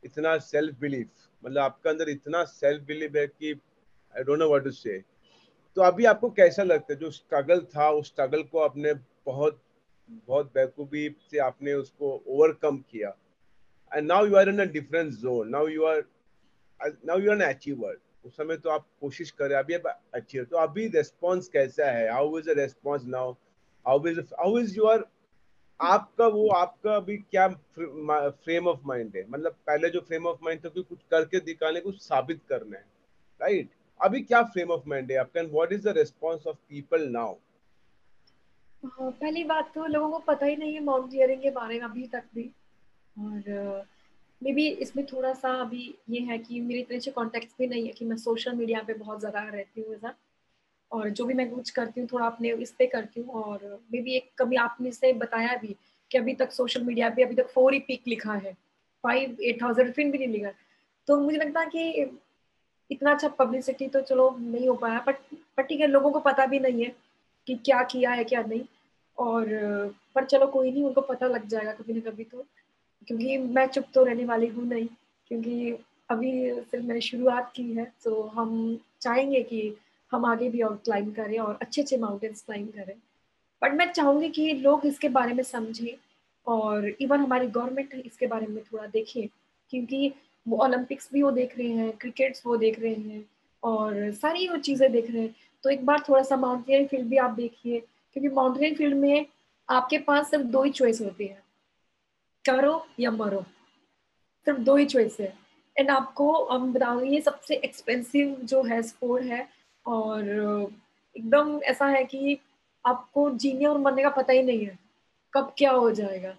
इतना सेल्फ बिलीफ, मतलब आपका अंदर इतना सेल्फ बिलीफ है कि I don't know what to say. तो अभी आपको कैसा लगता है, जो स्ट्रगल था उस स्ट्रगल को आपने बहुत बहुत बेखूबी से आपने उसको ओवरकम किया, and now you are in a different zone, now you are an achiever. उस समय तो आप कोशिश करें, अभी आप अचीवर, तो अभी रेस्पॉन्स कैसा है, how is the response now, how is your, आपका अभी क्या फ्रेम ऑफ माइंड है? मतलब पहले जो फ्रेम ऑफ माइंड था कि कुछ करके दिखाने, कुछ साबित करना है, राइट? अभी क्या फ्रेम ऑफ माइंड है आपका, and what is the response of people now? हाँ, पहली बात तो लोगों को पता ही नहीं है माउंटेनियरिंग के बारे में अभी तक भी। और मे बी इसमें थोड़ा सा अभी ये है कि मेरे इतने अच्छे कॉन्टेक्ट भी नहीं है कि मैं सोशल मीडिया पे बहुत ज़्यादा रहती हूँ ऐसा। और जो भी मैं कुछ करती हूँ थोड़ा अपने इस पे करती हूँ। और मे बी एक कभी आपने से बताया भी कि अभी तक सोशल मीडिया पे अभी तक 4 ही पीक लिखा है, 5-8,000 फिर भी नहीं लिखा। तो मुझे लगता है कि इतना अच्छा पब्लिसिटी तो चलो नहीं हो पाया, बट ठीक है, लोगों को पता भी नहीं है कि क्या किया है क्या नहीं। और पर चलो कोई नहीं, उनको पता लग जाएगा कभी ना कभी तो। क्योंकि मैं चुप तो रहने वाली हूँ नहीं, क्योंकि अभी सिर्फ मैंने शुरुआत की है। तो हम चाहेंगे कि हम आगे भी और क्लाइंब करें और अच्छे अच्छे माउंटेन्स क्लाइंब करें। बट मैं चाहूंगी कि लोग इसके बारे में समझें, और इवन हमारी गवर्नमेंट इसके बारे में थोड़ा देखें। क्योंकि वो ओलंपिक्स भी वो देख रहे हैं, क्रिकेट्स वो देख रहे हैं, और सारी वो चीज़ें देख रहे हैं। तो एक बार थोड़ा सा माउंटेनियरिंग फील्ड भी आप देखिए, क्योंकि माउंटेनियरिंग फील्ड में आपके पास सिर्फ दो ही चॉइस होती है, करो या मरो। सिर्फ दो ही चॉइस है। एंड आपको हम बताऊंगी ये सबसे एक्सपेंसिव जो है स्पोर्ट है। और एकदम ऐसा है कि आपको जीने और मरने का पता ही नहीं है कब क्या हो जाएगा।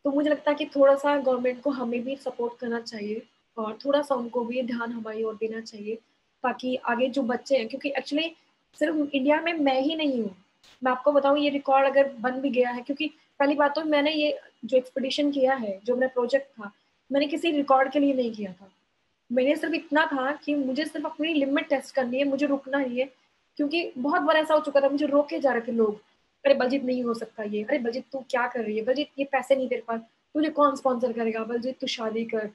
तो मुझे लगता है कि थोड़ा सा गवर्नमेंट को हमें भी सपोर्ट करना चाहिए, और थोड़ा सा उनको भी ध्यान हमारी ओर देना चाहिए, ताकि आगे जो बच्चे हैं, क्योंकि एक्चुअली सिर्फ इंडिया में मैं ही नहीं हूँ। मैं आपको बताऊँ, ये रिकॉर्ड अगर बन भी गया है, क्योंकि पहली बात तो मैंने ये जो एक्सपीडिशन किया है, जो मेरा प्रोजेक्ट था, मैंने किसी रिकॉर्ड के लिए नहीं किया था। मैंने सिर्फ इतना था कि मुझे सिर्फ अपनी लिमिट टेस्ट करनी है, मुझे रुकना ही है। क्योंकि बहुत बार ऐसा हो चुका था, मुझे रोके जा रहे थे लोग, अरे बलजीत नहीं हो सकता ये, अरे बलजीत तू क्या कर रही है, बलजीत ये पैसे नहीं तेरे पास, तुझे कौन स्पॉन्सर करेगा, बलजीत तू शादी कर,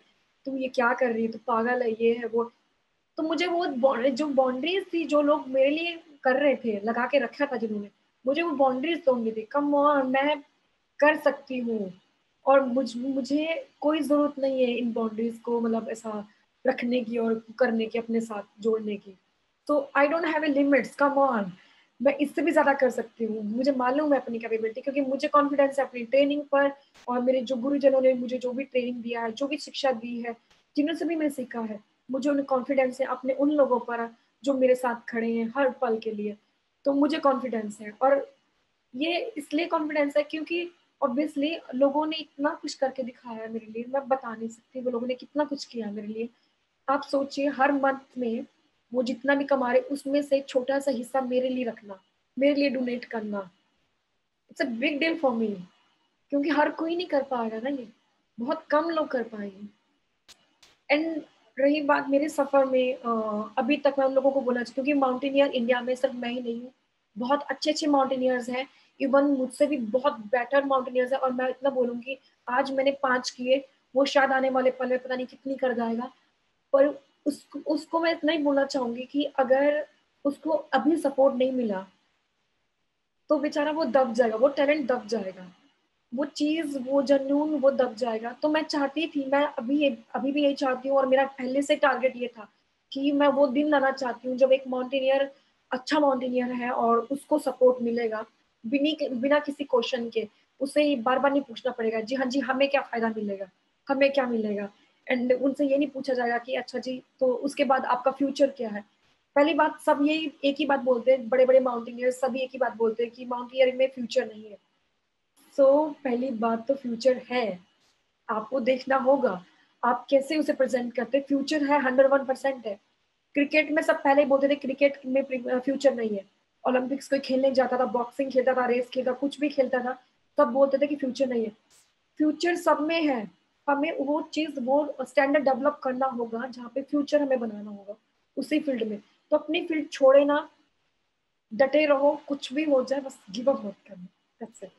तू ये क्या कर रही है, तू पागल है, ये है वो। तो मुझे वो जो बाउंड्रीज थी, जो लोग मेरे लिए कर रहे थे, लगा के रखा था जिन्होंने, मुझे वो बाउंड्रीज तोड़नी थी। कम ऑन, मैं कर सकती हूँ। और मुझे कोई जरूरत नहीं है इन बाउंड्रीज को मतलब ऐसा रखने की और करने की, अपने साथ जोड़ने की। तो I don't have a limits, come on. मैं इससे भी ज्यादा कर सकती हूँ, मुझे मालूम है अपनी कैपेबिलिटी, क्योंकि मुझे कॉन्फिडेंस है अपनी ट्रेनिंग पर। और मेरे जो गुरुजनों ने मुझे जो भी ट्रेनिंग दिया है, जो भी शिक्षा दी है, जिन्होंने भी मैंने सीखा है, मुझे उन्हें कॉन्फिडेंस है अपने उन लोगों पर जो मेरे साथ खड़े हैं हर पल के लिए। तो मुझे कॉन्फिडेंस है, और ये इसलिए कॉन्फिडेंस है क्योंकि ऑब्वियसली लोगों ने इतना कुछ करके दिखाया है मेरे लिए, मैं बता नहीं सकती वो लोगों ने कितना कुछ किया है मेरे लिए। आप सोचिए, हर मंथ में वो जितना भी कमा रहे, उसमें से एक छोटा सा हिस्सा मेरे लिए रखना, मेरे लिए डोनेट करना, it's a big deal for me. क्योंकि हर कोई नहीं कर पाएगा ना ये, बहुत कम लोग कर पाएंगे। एंड रही बात मेरे सफर में, अभी तक मैं उन लोगों को बोलना चाहिए, क्योंकि माउंटेनियर इंडिया में सिर्फ मैं ही नहीं हूँ, बहुत अच्छे अच्छे माउंटेनियर्स हैं। इवन मुझसे भी बहुत बेटर माउंटेनियर्स हैं। और मैं इतना बोलूंगी, आज मैंने 5 किए, वो शायद आने वाले पल में पता नहीं कितनी कर जाएगा। पर उसको मैं इतना ही बोलना चाहूंगी कि अगर उसको अभी सपोर्ट नहीं मिला, तो बेचारा वो दब जाएगा, वो टैलेंट दब जाएगा, वो चीज, वो जुनून वो दब जाएगा। तो मैं चाहती थी, मैं अभी भी यही चाहती हूँ, और मेरा पहले से टारगेट ये था कि मैं वो दिन लाना चाहती हूँ जब एक माउंटेनियर, अच्छा माउंटेनियर है और उसको सपोर्ट मिलेगा, बिना किसी क्वेश्चन के। उसे बार बार नहीं पूछना पड़ेगा, जी हाँ जी हमें क्या फायदा मिलेगा, हमें क्या मिलेगा। एंड उनसे ये नहीं पूछा जाएगा कि अच्छा जी तो उसके बाद आपका फ्यूचर क्या है। पहली बात, सब यही एक ही बात बोलते हैं, बड़े बड़े माउंटेनियर सभी एक ही बात बोलते हैं कि माउंटेनियरिंग में फ्यूचर नहीं है। सो पहली बात तो फ्यूचर है, आपको देखना होगा आप कैसे उसे प्रेजेंट करते हैं। फ्यूचर है, 101% है। क्रिकेट में सब पहले ही बोलते थे क्रिकेट में फ्यूचर नहीं है। ओलंपिक्स कोई खेलने जाता था, बॉक्सिंग खेलता था, रेस खेलता, कुछ भी खेलता था, सब बोलते थे कि फ्यूचर नहीं है। फ्यूचर सब में है। हमें वो चीज, वो स्टैंडर्ड डेवलप करना होगा जहाँ पे फ्यूचर हमें बनाना होगा उसी फील्ड में। तो अपनी फील्ड छोड़े ना, डटे रहो, कुछ भी हो जाए बस गिव अप मत करना। That's it.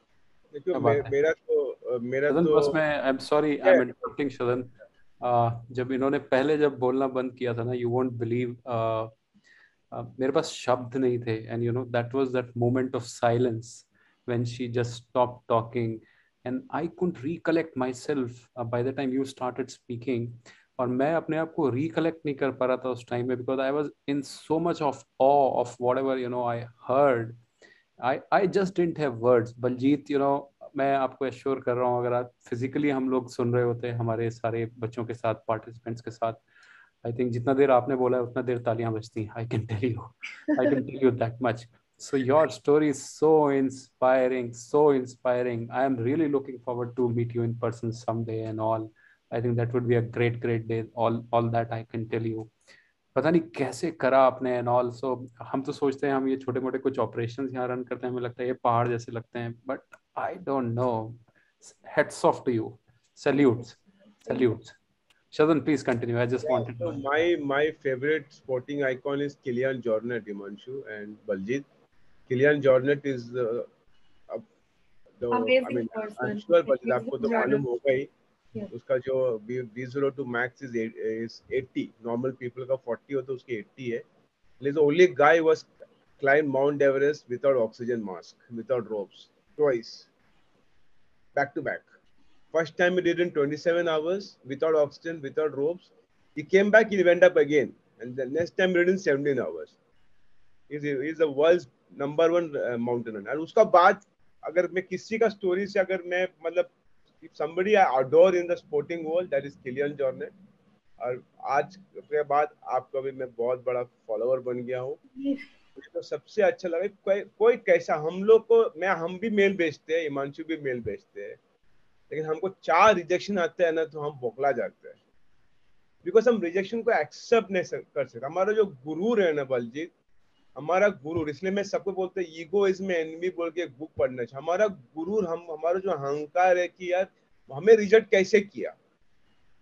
देखो क्या बात है मेरा शदन, तो बस मैं I am sorry, I am interrupting Shadan. जब इन्होंने पहले जब बोलना बंद किया था ना, यू वोंट बिलीव, मेरे पास शब्द नहीं थे, and you know that was that moment of silence when she just stop talking, and I couldn't recollect my self by the time you started speaking. और मैं अपने आप को रिकलेक्ट नहीं कर पा रहा था उस टाइम में, because I was in so much of uh of whatever you know I heard. I just didn't have words. Baljit, you know, मैं आपको एश्योर कर रहा हूँ, अगर आप फिजिकली हम लोग सुन रहे होते हमारे सारे बच्चों के साथ, पार्टिसिपेंट्स के साथ, आई थिंक जितना देर आपने बोला है उतना देर तालियां बजती। I can tell you that much. So your story is so inspiring. I am really looking forward to meet you in person someday and all. I think that would be a great day. All that I can tell you. पता नहीं कैसे करा आपने and all. सो हम तो सोचते हैं हम ये छोटे मोटे कुछ ऑपरेशंस यहाँ रन करते हैं, हमें लगता है ये पहाड़ जैसे लगते हैं, but I don't know. Hats off to you, salutes, salutes. Shadan, please continue. I just yeah, wanted so to. my favorite sporting icon is Kilian Jornet, Himanshu and Baljit. Kilian Jornet is uh, the I amazing mean I'm person, sure Baljit आपको amazing तो journal. मालूम होगा ही। उसका जो V0 to max is 80, normal people का 40 होता है, उसकी 80 है। He is the only guy who has climbed Mount Everest without oxygen mask, without ropes, twice, back to back. First time he did in 27 hours without oxygen, without ropes. He came back, he went up again, and the next time he did in 17 hours. He's the world's number one mountain runner. और उसका बाद अगर मैं किसी का story से अगर मैं मतलब if somebody I adore in the sporting world, that is Kilian Jornet. और आज के बाद आपका भी मैं बहुत बड़ा फॉलोअर बन गया हूँ। मुझे तो सबसे अच्छा लगा कोई कैसा हम लोग को, हम भी मेल बेचते हैं, हिमांशु भी मेल बेचते हैं, लेकिन हमको 4 रिजेक्शन आते हैं ना तो हम बौखला जाते हैं, बिकॉज हम रिजेक्शन को एक्सेप्ट नहीं कर सकते। हमारा जो गुरूर है ना बलजीत, हमारा गुरूर, इसलिए मैं सबको बोलते हैं ईगो इज में एनिमी बोल के एक बुक पढ़ना चाहिए। हमारा गुरूर, हमारा जो अहंकार है कि यार हमें रिजेक्ट कैसे किया,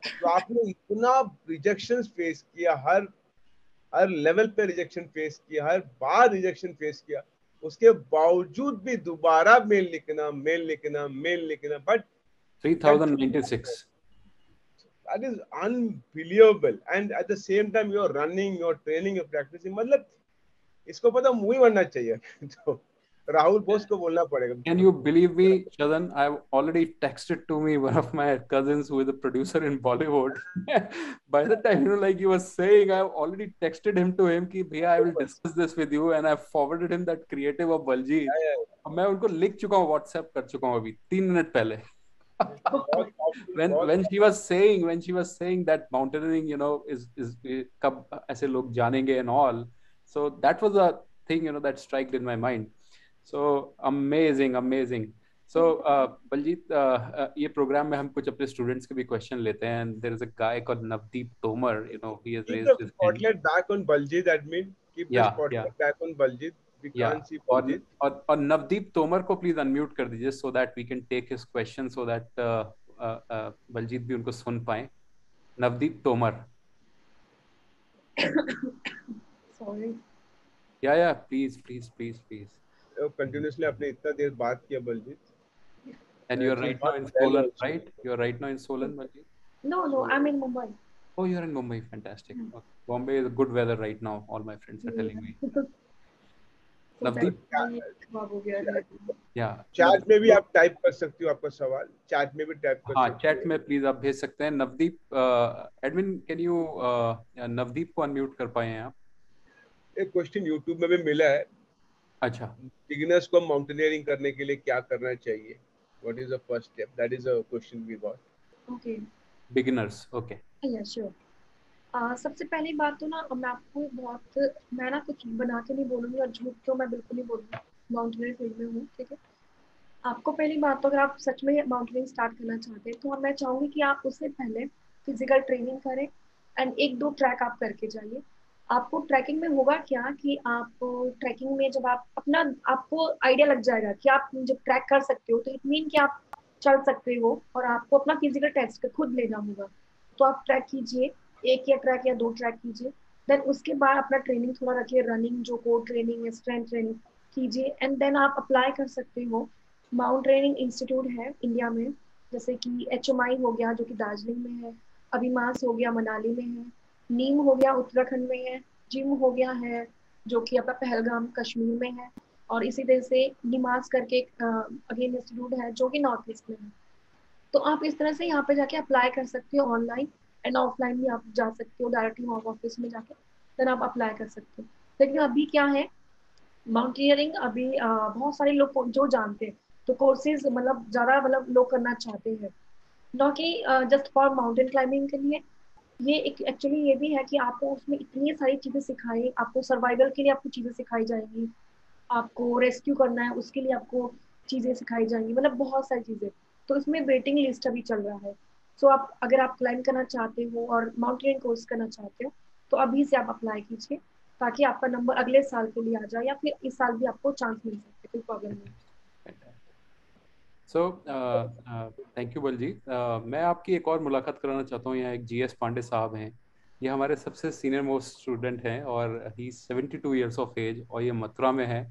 तो आपने इतना रिजेक्शन फेस किया, हर हर लेवल पे रिजेक्शन फेस किया, हर बार रिजेक्शन फेस किया, उसके बावजूद भी दोबारा मेल लिखना, but 3096. that is unbelievable. And at the same time you're running, you're training, you're practicing, मतलब इसको पता मुझे बनना चाहिए। तो राहुल बोस को बोलना पड़ेगा। Can you believe me, Shadan? I've already texted to me one of my cousins who is a producer in Bollywood. By the time, you know, like you were saying, I've already texted him कि भैया I will discuss this with you, and I've forwarded him that creative of Baljit. मैं उनको लिख चुका हूँ, WhatsApp कर चुका हूँ अभी 3 मिनट पहले। when she was saying that mountaineering, you know, is कब ऐसे लोग जानेंगे and all. So that was a thing, you know, that struck in my mind. So amazing. So Baljit, ये प्रोग्राम में हम कुछ अपने स्टूडेंट्स के भी क्वेश्चन लेते हैं, and there is a guy called Navdeep Tomar, you know, he has Keep the raised his hand. spotlight back on Baljit, admin. Keep the Yeah. spotlight back on Baljit. We Yeah. can't see Baljit. और नवदीप तोमर को please unmute कर दीजिए, so that we can take his question, so that Baljeet भी उनको सुन पाए। Navdeep Tomar. Sorry. या please. Continuously आपने इतना देर बात किया Baljeet. And you are right now in Solan, right? You are right now in Solan, Baljit? No, I'm in Mumbai. Oh, you are in Mumbai. Fantastic. Okay. Bombay is good weather right now, all my friends are telling me. Navdeep, खराब हो गया है। या chat में भी आप type कर सकती हो आपका सवाल, चैट में भी टाइप कर हाँ, सकती चैट हो। में प्लीज आप भेज सकते हैं। Navdeep, admin can you Navdeep को अनम्यूट कर पाए हैं आप? एक क्वेश्चन यूट्यूब में भी मिला है, अच्छा, बिगिनर्स को माउंटेनियरिंग करने के लिए क्या करना चाहिए? What is the first step? That is a question we got. Okay, beginners, okay. Yeah sure. सबसे पहली बात तो ना मैं आपको मैं ना कुछ बना के नहीं बोलूँगी और झूठ तो मैं बिल्कुल नहीं बोलूँगी, माउंटेनियरिंग फील्ड में हूँ, ठीक है। आपको पहली बात तो अगर आप सच में माउंटेनियरिंग स्टार्ट करना चाहते हैं तो मैं चाहूँगी कि आप उससे पहले फिजिकल ट्रेनिंग करें एंड 1-2 ट्रैक आप करके जाइए। आपको ट्रैकिंग में होगा क्या कि आप ट्रैकिंग में जब आप अपना आपको आइडिया लग जाएगा कि आप जब ट्रैक कर सकते हो तो इट मीन कि आप चल सकते हो और आपको अपना फिजिकल टेस्ट खुद लेना होगा। तो आप ट्रैक कीजिए, 1 या ट्रैक या 2 ट्रैक कीजिए। देन उसके बाद अपना ट्रेनिंग थोड़ा रखिए, रनिंग जो कोर ट्रेनिंग है, स्ट्रेंथ ट्रेनिंग कीजिए एंड देन आप अप्लाई कर सकते हो। माउंट ट्रेनिंग इंस्टीट्यूट है इंडिया में, जैसे कि HMI हो गया जो कि दार्जिलिंग में है, अभिमास हो गया मनाली में है, नीम हो गया उत्तराखंड में है, जिम हो गया है जो कि अपना पहलगाम कश्मीर में है, और इसी तरह से निमास करके अगेन इंस्टीट्यूट है जो कि नॉर्थ ईस्ट में है। तो आप इस तरह से यहाँ पे जाके अप्लाई कर सकते हो, ऑनलाइन एंड ऑफलाइन भी आप जा सकते हो, डायरेक्टली वहाँ ऑफिस में जाके देन आप अप्लाई कर सकते हो। लेकिन अभी क्या है, माउंटेनियरिंग अभी बहुत सारे लोग जो जानते हैं तो कोर्सेज मतलब ज़्यादा मतलब लोग करना चाहते हैं, ना कि जस्ट फॉर माउंटेन क्लाइंबिंग के लिए। ये एक एक्चुअली ये भी है कि आपको उसमें इतनी सारी चीज़ें सिखाई, आपको सर्वाइवल के लिए आपको चीज़ें सिखाई जाएंगी, आपको रेस्क्यू करना है उसके लिए आपको चीज़ें सिखाई जाएंगी, मतलब बहुत सारी चीज़ें। तो इसमें वेटिंग लिस्ट अभी चल रहा है। सो आप अगर आप क्लाइंब करना चाहते हो और माउंटेनियरिंग कोर्स करना चाहते हो तो अभी से आप अप्लाई कीजिए ताकि आपका नंबर अगले साल के लिए आ जाए या फिर इस साल भी आपको चांस मिल सकते, कोई प्रॉब्लम नहीं। So thank you Baljit. मैं आपकी एक और मुलाकात कराना चाहता हूँ। यहाँ एक GS पांडे साहब हैं, ये हमारे सबसे सीनियर मोस्ट स्टूडेंट हैं और he is 72 years of age और ये मथुरा में है।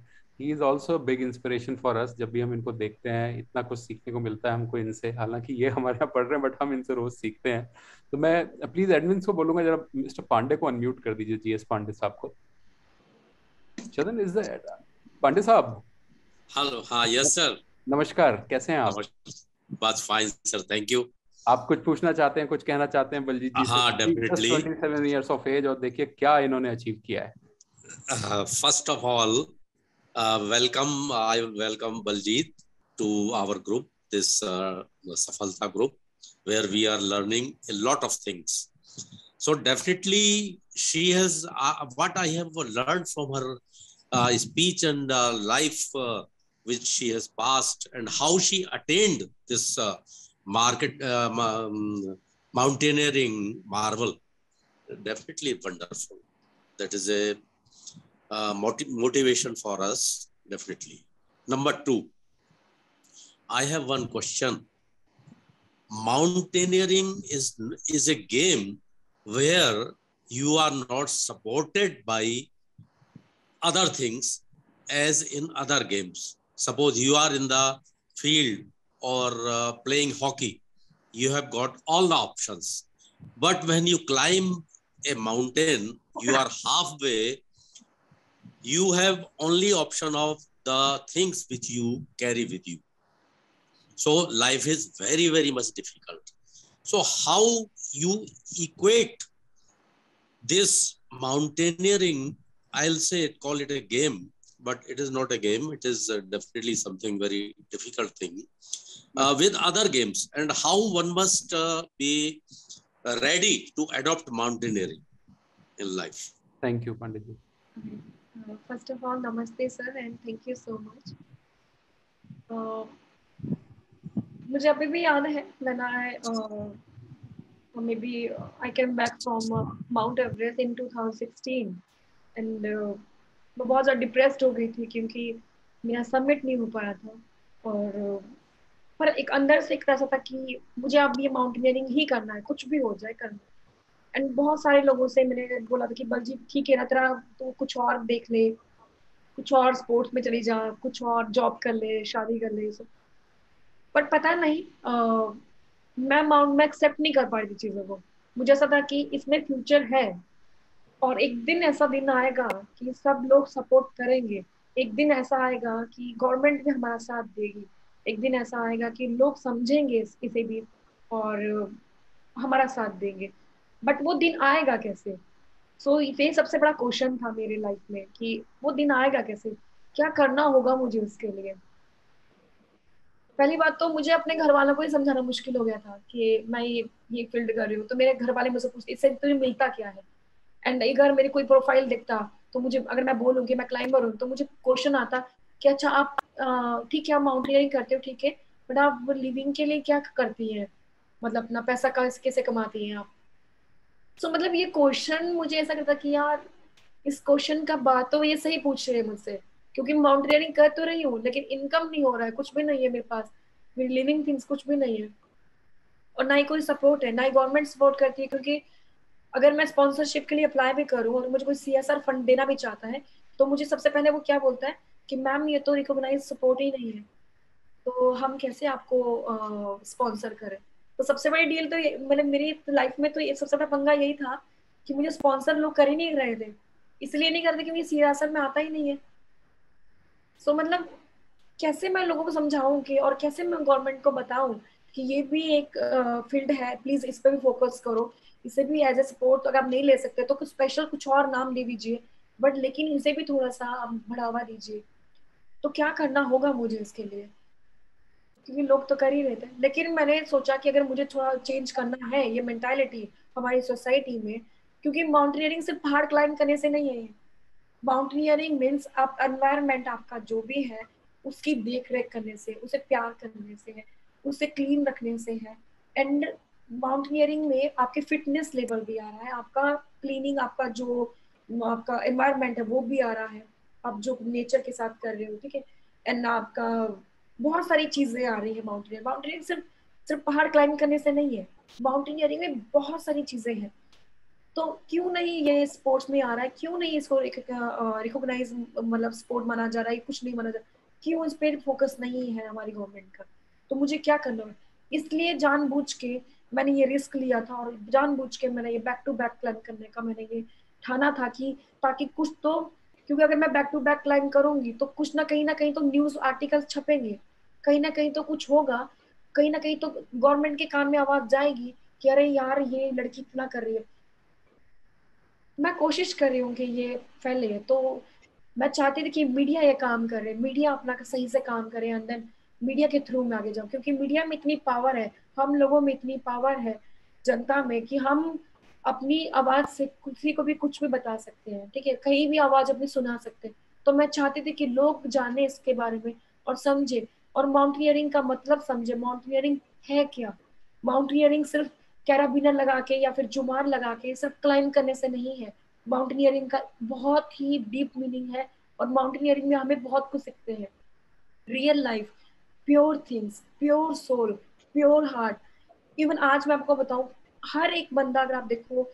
He is also big inspiration for us. जब भी हम इनको देखते हैं इतना कुछ सीखने को मिलता है हमको इनसे, हालांकि ये हमारे यहाँ पढ़ रहे हैं बट हम इनसे रोज सीखते हैं। तो मैं प्लीज एडमिन को बोलूंगा जरा मिस्टर पांडे को अनम्यूट कर दीजिए, GS पांडे साहब को। चंदन, इज द पांडे साहब? हेलो, हाँ, यस सर। नमस्कार, कैसे हैं आप? बस फाइन सर, थैंक यू। आप कुछ पूछना चाहते हैं, कुछ कहना चाहते हैं बलजीत जी से? हाँ, डेफिनेटली। 27 ईयर्स ऑफ एज और देखिए क्या इन्होंने अचीव किया है। First of all, welcome, I welcome Baljit to our group, this Safalta group, where we are learning a lot of things. So definitely she has what I have learned from her speech and life which she has passed and how she attained this mountaineering marvel, definitely wonderful. That is a motivation for us, definitely. Number 2, I have one question. Mountaineering is a game where you are not supported by other things as in other games. Suppose you are in the field or playing hockey, you have got all the options. But when you climb a mountain, you are halfway, you have only option of the things which you carry with you. So life is very, very much difficult. So how you equate this mountaineering, I'll say call it a game, but it is not a game. It is definitely something very difficult thing with other games, and how one must be ready to adopt mountaineering in life. Thank you, Pandit ji. First of all, namaste sir and thank you so much. मुझे अभी भी याद है when maybe I came back from Mount Everest in 2016 and मैं बहुत ज़्यादा depressed हो गई थी क्योंकि मेरा सबमिट नहीं हो पाया था, और पर एक अंदर से एक ऐसा था कि मुझे अब ये माउंटेनियरिंग ही करना है, कुछ भी हो जाए करना है। एंड बहुत सारे लोगों से मैंने बोला था कि बलजीत ठीक है ना, तेरा तो कुछ और देख ले, कुछ और स्पोर्ट्स में चली जा, कुछ और जॉब कर ले, शादी कर ले, सब। बट पता नहीं मैं एक्सेप्ट नहीं कर पा रही थी चीज़ों को। मुझे ऐसा था कि इसमें फ्यूचर है और एक दिन ऐसा दिन आएगा कि सब लोग सपोर्ट करेंगे एक दिन ऐसा आएगा कि गवर्नमेंट भी हमारा साथ देगी, एक दिन ऐसा आएगा कि लोग समझेंगे इसे भी और हमारा साथ देंगे, बट वो दिन आएगा कैसे? सो ये सबसे बड़ा क्वेश्चन था मेरे लाइफ में कि वो दिन आएगा कैसे, क्या करना होगा मुझे उसके लिए। पहली बात तो मुझे अपने घर वालों को ही समझाना मुश्किल हो गया था कि मैं ये फील्ड कर रही हूँ, तो मेरे घर वाले मुझसे पूछते इससे तुझे मिलता क्या है। एंड अगर मेरी कोई प्रोफाइल दिखता तो मुझे, अगर मैं बोलूँ कि मैं क्लाइंबर हूँ, तो मुझे क्वेश्चन आता कि अच्छा आप ठीक है आप माउंटेनियरिंग करते हो, ठीक है, बट आप लिविंग के लिए क्या करती हैं, मतलब अपना पैसा कैसे कमाती हैं आप। सो मतलब ये क्वेश्चन मुझे ऐसा करता कि यार इस क्वेश्चन का बात तो ये सही पूछ रहे हैं मुझसे, क्योंकि माउंटेनियरिंग कर तो रही हूँ लेकिन इनकम नहीं हो रहा है, कुछ भी नहीं है मेरे पास, मेरी लिविंग थिंग्स कुछ भी नहीं है, और ना ही कोई सपोर्ट है, ना ही गवर्नमेंट सपोर्ट करती है। क्योंकि अगर मैं स्पॉन्सरशिप के लिए अप्लाई भी करूँ और मुझे कोई CSR फंड देना भी चाहता है, तो मुझे सबसे पहले वो क्या बोलता है कि मैम ये तो रिकॉग्नाइज सपोर्ट ही नहीं है, तो हम कैसे आपको स्पॉन्सर करें। तो सबसे बड़ी डील तो मतलब मेरी लाइफ में तो ये सबसे बड़ा पंगा यही था कि मुझे स्पॉन्सर लोग कर ही नहीं रहे थे, इसलिए नहीं करते क्योंकि CSR में आता ही नहीं है। सो मतलब कैसे मैं लोगों को समझाऊं कि, और कैसे मैं गवर्नमेंट को बताऊं कि ये भी एक फील्ड है, प्लीज इस पे भी फोकस करो, इसे भी एज ए सपोर्ट अगर आप नहीं ले सकते तो कुछ स्पेशल कुछ और नाम दे दीजिए, बट लेकिन इसे भी थोड़ा सा आप बढ़ावा दीजिए। तो क्या करना होगा मुझे इसके लिए, क्योंकि लोग तो कर ही रहे थे, लेकिन मैंने सोचा कि अगर मुझे थोड़ा चेंज करना है ये मेंटालिटी हमारी सोसाइटी में, क्योंकि माउंटेनियरिंग सिर्फ पहाड़ क्लाइंब करने से नहीं है, माउंटेनियरिंग मीन्स आप एनवायरनमेंट आपका जो भी है उसकी देख रेख करने से, उसे प्यार करने से है, उसे क्लीन रखने से है। एंड माउंटेनियरिंग में आपके फिटनेस लेवल भी आ रहा है, आपका क्लीनिंग, आपका जो आपका एनवायरनमेंट है वो भी आ रहा है, आप जो नेचर के साथ कर रहे हो, ठीक है। एंड आपका बहुत सारी चीजें आ रही है माउंटेनियरिंग, माउंटेनियरिंग सिर्फ सिर्फ पहाड़ क्लाइंब करने से नहीं है, माउंटेनियरिंग में बहुत सारी चीजें हैं। तो क्यों नहीं ये स्पोर्ट्स में आ रहा है, क्यों नहीं इसको रिकॉग्नाइज मतलब स्पोर्ट माना जा रहा है, कुछ नहीं माना जा रहा, क्यों इस पे फोकस नहीं है हमारी गवर्नमेंट का। तो मुझे क्या करना है, इसलिए जानबूझ के मैंने ये रिस्क लिया था, और जानबूझ के मैंने ये बैक टू बैक क्लाइंब करने का मैंने ये ठाना था कि ताकि कुछ तो, क्योंकि अगर मैं बैक टू बैक क्लाइंब करूंगी तो कुछ ना कहीं तो न्यूज आर्टिकल छपेंगे, कहीं ना कहीं तो कुछ होगा, कहीं ना कहीं तो गवर्नमेंट के कान में आवाज जाएगी कि अरे यार ये लड़की इतना कर रही है। मैं कोशिश कर रही हूँ कि ये फैले, तो मैं चाहती थी कि मीडिया ये काम करे, मीडिया अपना सही से काम करे, एंड देन मीडिया के थ्रू मैं आगे जाऊँ, क्योंकि मीडिया में इतनी पावर है, हम लोगों में इतनी पावर है, जनता में, कि हम अपनी आवाज से किसी को भी कुछ भी बता सकते हैं, ठीक है, कहीं भी आवाज अपनी सुना सकते हैं। तो मैं चाहती थी कि लोग जाने इसके बारे में और समझे, और माउंटेनियरिंग का मतलब समझे, माउंटेनियरिंग है क्या। माउंटेनियरिंग सिर्फ कैराबिनर लगा के या फिर जुमार लगा के सिर्फ क्लाइंब करने से नहीं है, माउंटेनियरिंग का बहुत ही डीप मीनिंग है, और माउंटेनियरिंग में हमें बहुत कुछ सीखते हैं, real life, pure things, pure soul, pure heart. Even आज मैं आपको बताऊं, हर एक बंदा अगर आप देखो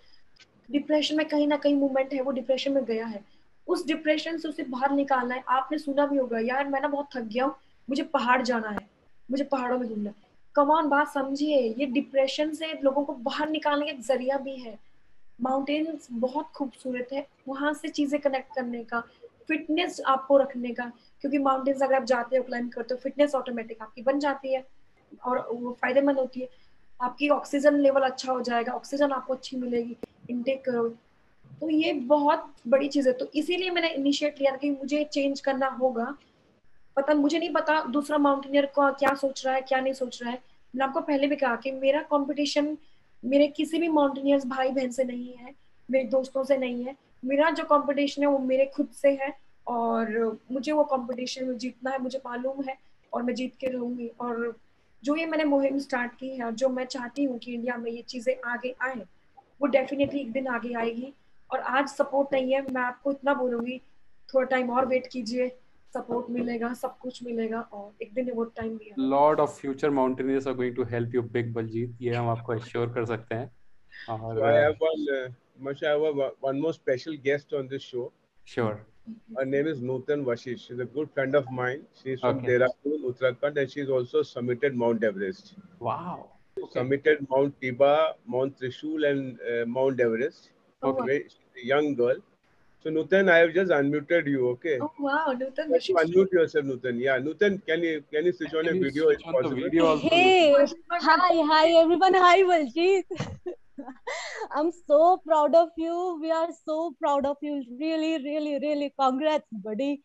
डिप्रेशन में कहीं ना कहीं मूवमेंट है, वो डिप्रेशन में गया है, उस डिप्रेशन से उसे बाहर निकालना है। आपने सुना भी होगा यार मैं ना बहुत थक गया हूँ, मुझे पहाड़ जाना है, मुझे पहाड़ों में घूमना है। कम ऑन, बात समझिए, ये डिप्रेशन से लोगों को बाहर निकालने का एक जरिया भी है। माउंटेन्स बहुत खूबसूरत है, वहां से चीजें कनेक्ट करने का, फिटनेस आपको रखने का, क्योंकि माउंटेन्स अगर आप जाते हो क्लाइंब करते हो फिटनेस ऑटोमेटिक आपकी बन जाती है, और वो फायदेमंद होती है, आपकी ऑक्सीजन लेवल अच्छा हो जाएगा, ऑक्सीजन आपको अच्छी मिलेगी, इनटेक करो। तो ये बहुत बड़ी चीज है, तो इसीलिए मैंने इनिशिएट लिया कि मुझे चेंज करना होगा। पता, मुझे नहीं पता दूसरा माउंटेनियर को क्या सोच रहा है क्या नहीं सोच रहा है। मैंने आपको पहले भी कहा कि मेरा कंपटीशन मेरे किसी भी माउंटेनियर्स भाई बहन से नहीं है, मेरे दोस्तों से नहीं है, मेरा जो कंपटीशन है वो मेरे खुद से है, और मुझे वो कंपटीशन में जीतना है, मुझे मालूम है, और मैं जीत के रहूंगी। और जो ये मैंने मुहिम स्टार्ट की है और जो मैं चाहती हूँ कि इंडिया में ये चीजें आगे आए, वो डेफिनेटली एक दिन आगे आएगी। और आज सपोर्ट नहीं है, मैं आपको इतना बोलूंगी, थोड़ा टाइम और वेट कीजिए, सपोर्ट मिलेगा, सब कुछ मिलेगा, और एक दिन वो टाइम भी आएगा। Lot of future mountaineers are going to help you big Baljit, ये हम आपको एश्योर कर सकते हैं। So I और have Masha, I have one more special guest on this show. Sure, Her name is Nutan Vashish. She's a good friend of mine. She's from okay, Dehradun, Uttarakhand, and she's also summited Mount Everest. Wow, okay, Summited Mount Tiba, Mount Trishul, and Mount Everest. Oh, okay, She's a young girl. So Nutan, I have just unmuted you. Okay. Oh wow, Nutan. Just unmute yourself, Nutan. Yeah, Nutan, can you switch on Can your you video switch if on the possible? video also? Hey, Nutan? hi everyone. Hi Baljeet. I'm so proud of you. We are so proud of you. Really, really, really. Congrats, buddy.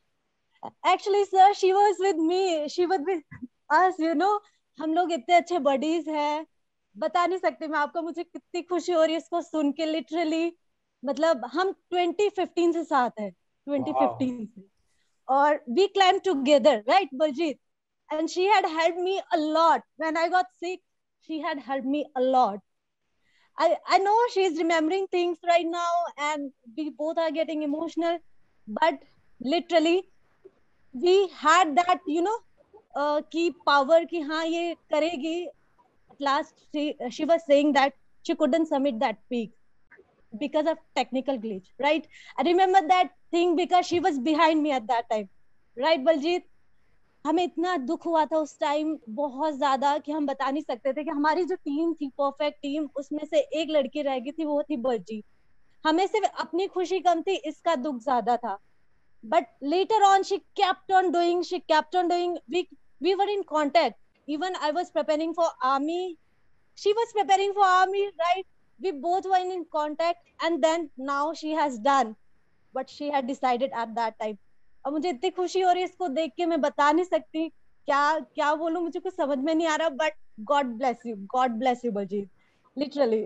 Actually, sir, she was with me. She was with us. You know, हम लोग इतने अच्छे buddies हैं. बता नहीं सकते मैं आपको, मुझे कितनी खुशी हो रही है इसको सुन के. Literally, मतलब हम 2015 से साथ हैं. 2015 से. और we climbed together, right, Baljeet? And she had helped me a lot. When I got sick, she had helped me a lot. I know she's remembering things right now and we both are getting emotional, but literally we had that, key power ki हाँ ये करेगी. At last she was saying that she couldn't submit that peak because of technical glitch, right? I remember that thing because she was behind me at that time, right, Baljeet? हमें इतना दुख हुआ था उस time, बहुत ज्यादा, कि हम बता नहीं सकते थे कि हमारी जो टीम थी, परफेक्ट टीम, उसमें से एक लड़की रह गई थी, वो थी बलजीत. हमें सिर्फ अपनी खुशी कम थी, इसका दुख ज्यादा था. But later on she kept on doing. We were in contact. Even I was preparing for army, she was preparing for army, right? We both were in contact, and then now she has done what she had decided at that time. अब मुझे इतनी खुशी हो रही है इसको देख के, मैं बता नहीं सकती क्या क्या बोलूं, मुझे कुछ समझ में नहीं आ रहा. But god bless you Baljit, literally.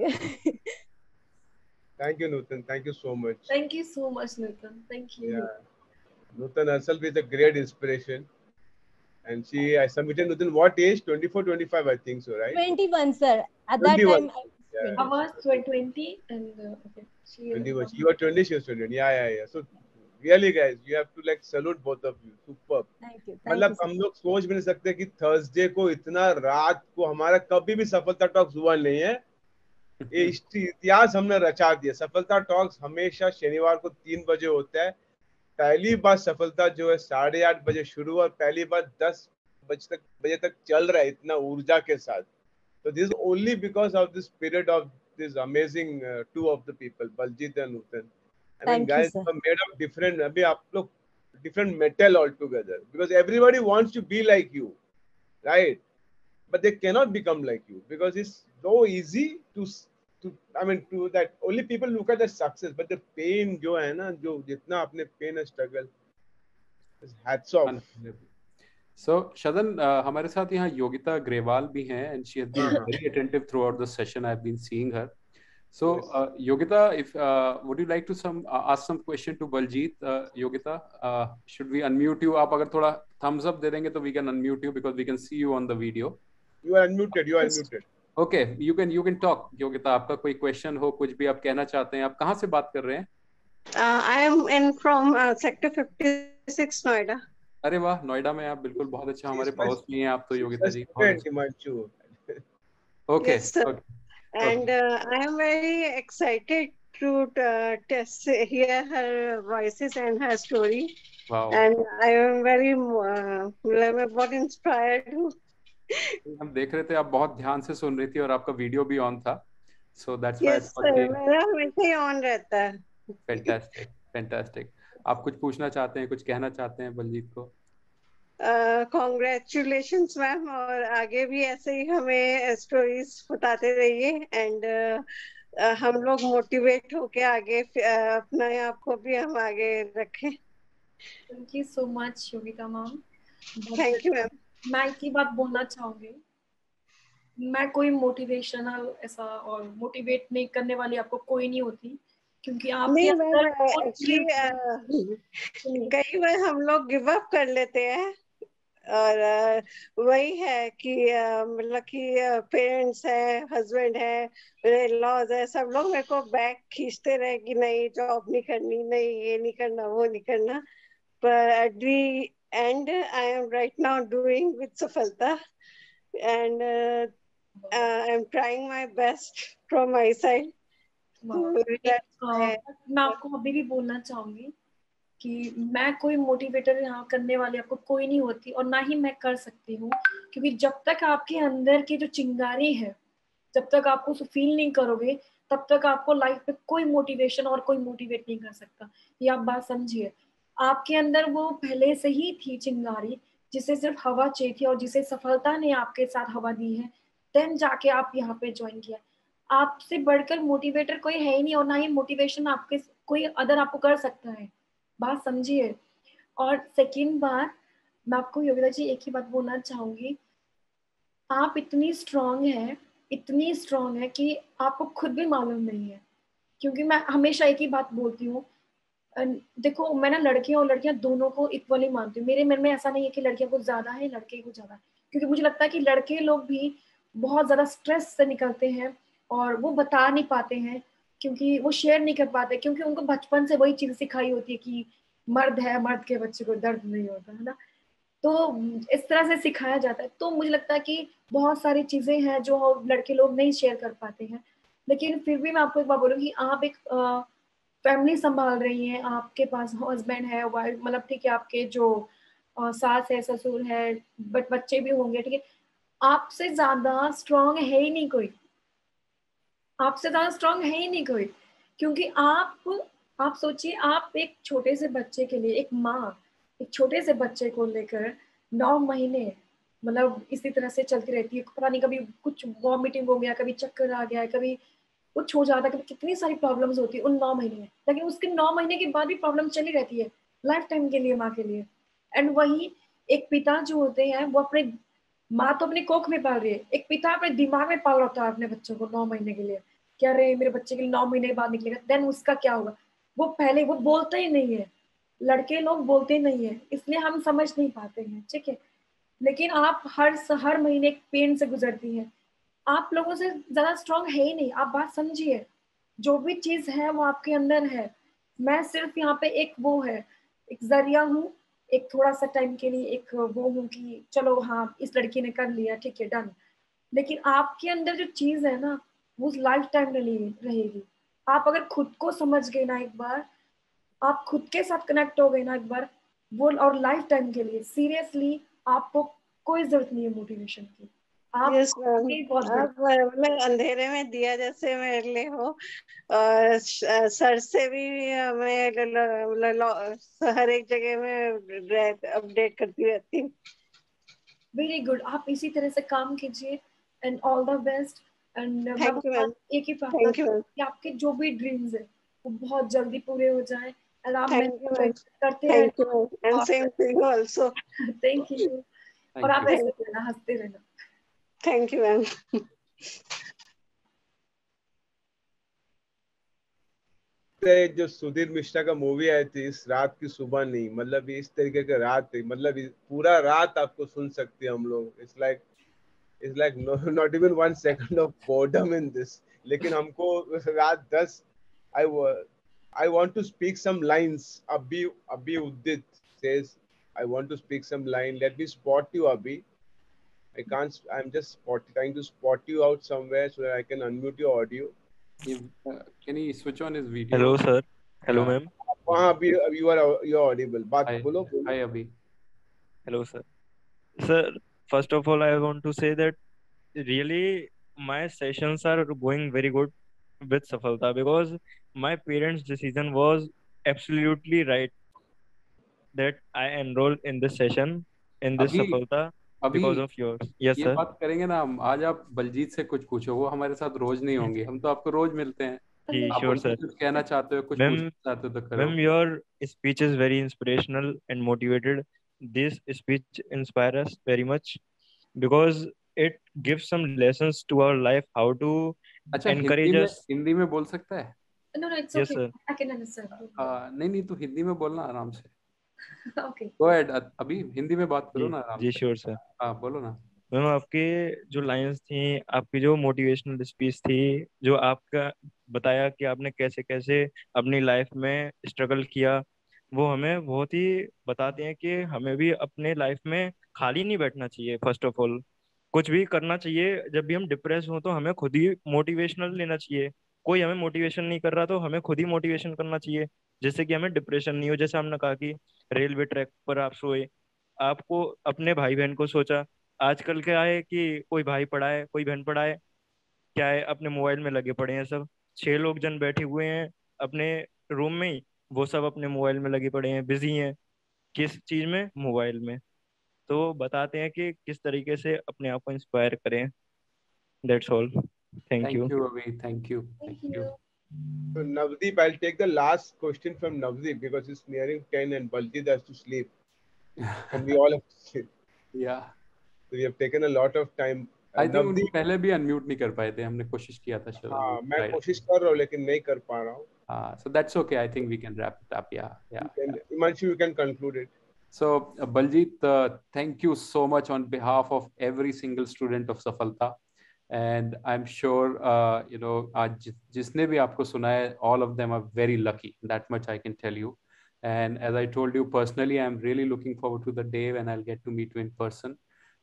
Thank you, Nutan. Thank you so much. Thank you so much, Nutan. Thank you. Yeah. Nutan herself is a great inspiration. And I submitted Nutan, what age? 24, 25, I think so, right? 21, sir. At that 21. time, I Yeah. I was 20 and okay. She 21. You were 20, she was 21. Yeah. So really, guys, you have to like salute both of you. Superb. thank you. मतलब हम लोग सोच भी नहीं सकते कि Thursday को इतना रात को हमारा कभी भी सफलता टॉक्स हुआ नहीं है. ये इतिहास हमने रचा दिया. सफलता टॉक्स हमेशा शनिवार को 3 बजे होता है. पहली बार सफलता जो है 8:30 बजे शुरू और पहली बार 10 बजे तक चल रहा है इतना ऊर्जा के साथ. So this is only because of this spirit of this amazing two of the people, Baljeet and Nutan. I mean, Thank you, guys sir. are made of different. अभी आप लोग different metal altogether because everybody wants to be like you, right? But they cannot become like you because it's so easy to that only people look at the success, but the pain जो है ना, जो जितना आपने pain and struggle, hats off. So Shadan, हमारे साथ यहाँ योगिता ग्रेवाल भी हैं and she has been very attentive throughout the session. I've been seeing her. So Yogita, if would you like to ask some question to Baljeet? Yogita, should we unmute you? आप अगर थोड़ा thumbs up दे देंगे तो we can unmute you because we can see you on the video. You are unmuted. Okay, you can talk. Yogita, आपका कोई question हो, कुछ भी आप कहना चाहते हैं, आप कहाँ से बात कर रहे हैं? I am from sector 56 Noida. अरे वाह, नोएडा में आप, बिल्कुल बहुत अच्छा, हमारे पड़ोस में हैं आप तो योगिता जी. Okay. Yes, sir. And I am very excited to hear her voices and her story. Wow. And I am very बहुत inspired. हम देख रहे थे आप बहुत ध्यान से सुन रही थी और आपका वीडियो भी ऑन था. So that's why. Yes, sir. मेरा हमेशा ही ऑन रहता है. Fantastic. आप कुछ पूछना चाहते हैं, कुछ कहना चाहते हैं बलजीत को? Congratulations मैम, और आगे भी ऐसे ही हमें स्टोरीज बताते रहिए एंड हम लोग मोटिवेट होके आगे अपना आप को भी हम आगे रखें. Thank you so much Yogita ma'am. Thank you ma'am. मैं एक ही बात बोलना चाहूंगी, मैं कोई मोटिवेशनल ऐसा और मोटिवेट नहीं करने वाली आपको कोई नहीं होती, क्योंकि आप कई बार हम लोग गिव अप कर लेते हैं और वही है कि मतलब कि पेरेंट्स है, हस्बैंड है, मेरे लॉज है, सब लोग मेरे को बैक खींचते रहे कि नहीं जॉब नहीं करनी, नहीं ये नहीं करना, वो नहीं करना. पर at the end I am right now doing with सफलता and I am trying my best from my side. मैं आपको अभी भी बोलना चाहूंगी कि मैं कोई मोटिवेटर यहाँ करने वाली आपको कोई नहीं होती और ना ही मैं कर सकती हूँ, क्योंकि जब तक आपके अंदर की जो चिंगारी है, जब तक आप उसको फील नहीं करोगे, तब तक आपको लाइफ में कोई मोटिवेशन और कोई मोटिवेट नहीं कर सकता। ये आप बात समझिए। आपके अंदर वो पहले से ही थी चिंगारी, जिसे सिर्फ हवा चाहिए थी और जिसे सफलता ने आपके साथ हवा दी है, देन जाके आप यहाँ पे ज्वाइन किया। आपसे बढ़कर मोटिवेटर कोई है ही नहीं, और ना ही मोटिवेशन आपके कोई अदर आपको कर सकता है। बात समझिए। और सेकंड बात, मैं आपको योगिता जी एक ही बात बोलना चाहूंगी, आप इतनी स्ट्रांग है, इतनी स्ट्रांग है कि आपको खुद भी मालूम नहीं है। क्योंकि मैं हमेशा एक ही बात बोलती हूँ, देखो मैं ना लड़कियां और लड़कियां दोनों को इक्वली मानती हूँ। मेरे मन में ऐसा नहीं है कि लड़कियां कुछ ज्यादा है, लड़के कुछ ज्यादा है। क्योंकि मुझे लगता है कि लड़के लोग भी बहुत ज्यादा स्ट्रेस से निकलते हैं और वो बता नहीं पाते हैं, क्योंकि वो शेयर नहीं कर पाते, क्योंकि उनको बचपन से वही चीज सिखाई होती है कि मर्द है, मर्द के बच्चे को दर्द नहीं होता है ना। तो इस तरह से सिखाया जाता है। तो मुझे लगता है कि बहुत सारी चीजें हैं जो लड़के लोग नहीं शेयर कर पाते हैं। लेकिन फिर भी मैं आपको एक बात बोलूँगी, आप एक फैमिली संभाल रही हैं, आपके पास हस्बैंड है, वाइफ, मतलब ठीक है, आपके जो सास है, ससुर है, बट बच्चे भी होंगे, ठीक है। आपसे ज्यादा स्ट्रांग है ही नहीं कोई, आपसे ज्यादा स्ट्रांग है ही नहीं कोई। क्योंकि आप सोचिए, आप एक छोटे से बच्चे के लिए, एक माँ एक छोटे से बच्चे को लेकर 9 महीने मतलब इसी तरह से चलती रहती है। पता नहीं कभी कुछ वॉमिटिंग हो गया, कभी चक्कर आ गया, कभी कुछ हो जाता है, कभी कितनी सारी प्रॉब्लम्स होती है उन 9 महीने में। लेकिन उसके 9 महीने के बाद भी प्रॉब्लम चली रहती है लाइफ टाइम के लिए, माँ के लिए। एंड वही एक पिता जो होते हैं, वो अपने, माँ तो अपनी कोख में पाल रही है, एक पिता अपने दिमाग में पाल रहा होता है अपने बच्चों को 9 महीने के लिए। क्या रे, मेरे बच्चे के लिए 9 महीने बाद निकलेगा, देन उसका क्या होगा। वो पहले वो बोलता ही नहीं है, लड़के लोग बोलते नहीं है, इसलिए हम समझ नहीं पाते हैं, ठीक है। लेकिन आप हर महीने एक पेन से गुजरती हैं। आप लोगों से ज्यादा स्ट्रांग है ही नहीं, आप बात समझिए। जो भी चीज है वो आपके अंदर है। मैं सिर्फ यहाँ पे एक वो है, एक जरिया हूँ, एक थोड़ा सा टाइम के लिए एक वो हूँ कि चलो हाँ इस लड़की ने कर लिया, ठीक है, डन। लेकिन आपके अंदर जो चीज है ना, वो लाइफ टाइम रहेगी। आप अगर खुद को समझ गए ना एक बार, आप खुद के साथ कनेक्ट हो गए ना एक बार, वो और लाइफ टाइम के लिए, सीरियसली आपको कोई जरूरत नहीं है मोटिवेशन की। आप यस मैम, ही बहुत बड़े। आप मतलब अंधेरे में दिया जैसे मेरे लिए हो। और सर से भी मैं हर एक जगह में अपडेट करती रहती हूँ। वेरी गुड, आप इसी तरह से काम कीजिए and all the best. And मैं थैंक यू मैम। एक ही प्रार्थना थैंक यू मैम। कि आपके जो भी ड्रीम्स है वो बहुत जल्दी पूरे हो जाए, एंड आप थैंक यू मेहनत मैम। करते रहे। Thank you ma'am, and same to you also. Thank you. और थैंक आप यू। ऐसे थैंक रहना, हंसते रहना। Thank you ma'am. जो सुधीर मिश्रा का मूवी आई थी, इस रात की सुबह नहीं, मतलब इस तरीके का रात थी, मतलब पूरा रात आपको सुन सकते हैं हम लोग। It's like not even 1 second of boredom in this. लेकिन हमको रात 10, I I want to speak some lines. अभी अभी Udit says I want to speak some line, let me spot you अभी। I can't. I'm just trying to spot you out somewhere so that I can unmute your audio. Can he switch on his video? Hello, sir. Hello, Yeah. ma'am. हाँ, अभी you're audible. बात Hi. बोलो। Hi, Abhi. Hello, sir. Sir, first of all, I want to say that really my sessions are going very good with Safalta because my parents' decision was absolutely right that I enrolled in this session in this अभी Safalta अभी because of yours. Yes, ये sir. बात करेंगे ना हम। आज आप बलजीत से कुछ पूछो, वो हमारे साथ रोज नहीं होंगे, हम तो आपको रोज मिलते हैं। जी, आप sure, उनसे sir. कुछ कहना चाहते हो, कुछ Ma'am, पूछना चाहते हो तो करो। ma'am, your speech is very inspirational and motivated. This speech inspires us very much because it gives some lessons to our life how to अच्छा, encourage us. हिंदी में बोल सकता है? No, no, it's Yes, okay. sir. I can understand. नहीं नहीं, तो हिंदी में बोलना आराम से। Okay. गो अहेड, अभी हिंदी में बात करो जी ना आराम जी से। Sure sir. हाँ बोलो ना। मैम, आपके जो लाइंस थी, आपकी जो मोटिवेशनल स्पीच थी, जो आपका बताया कि आपने कैसे कैसे अपनी लाइफ में स्ट्रगल किया, वो हमें बहुत ही बताते हैं कि हमें भी अपने लाइफ में खाली नहीं बैठना चाहिए। फर्स्ट ऑफ ऑल कुछ भी करना चाहिए। जब भी हम डिप्रेस हो तो हमें खुद ही मोटिवेशनल लेना चाहिए। कोई हमें मोटिवेशन नहीं कर रहा तो हमें खुद ही मोटिवेशन करना चाहिए, जिससे कि हमें डिप्रेशन नहीं हो। जैसे हमने कहा कि रेलवे ट्रैक पर आप सोए, आपको अपने भाई बहन को सोचा। आजकल क्या है कि कोई भाई पढ़ा है, कोई बहन पढ़ा है, क्या है अपने मोबाइल में लगे पड़े हैं सब। 6 लोग जन बैठे हुए हैं अपने रूम में ही, वो सब अपने मोबाइल में लगे पड़े हैं, बिजी हैं। किस चीज में? मोबाइल में। तो बताते हैं कि किस तरीके से अपने आप को इंस्पायर करें। That's all. Thank Thank you. you, Avi. Thank you. Thank Thank you. you. So Navdeep, I'll take the last question from Navdeep because it's nearing 10 and Baljeet has to sleep and we all have to sleep. Yeah. So we have taken a lot of time. I think उनको Navdeep, पहले भी unmute नहीं कर पाए थे, हमने कोशिश किया था शरण। हाँ मैं Right. कोशिश कर रहा हूँ लेकिन नहीं कर पा रहा हूँ. So that's okay. I think we can wrap it up. Yeah. Yeah. Imanshu, you can conclude it. So, Baljeet, thank you so much on behalf of every single student of Safalta. And I'm sure, आज जिसने भी आपको सुना है, all of them are very lucky. That much I can tell you. And as I told you personally, I'm really looking forward to the day when I'll get to meet you in person.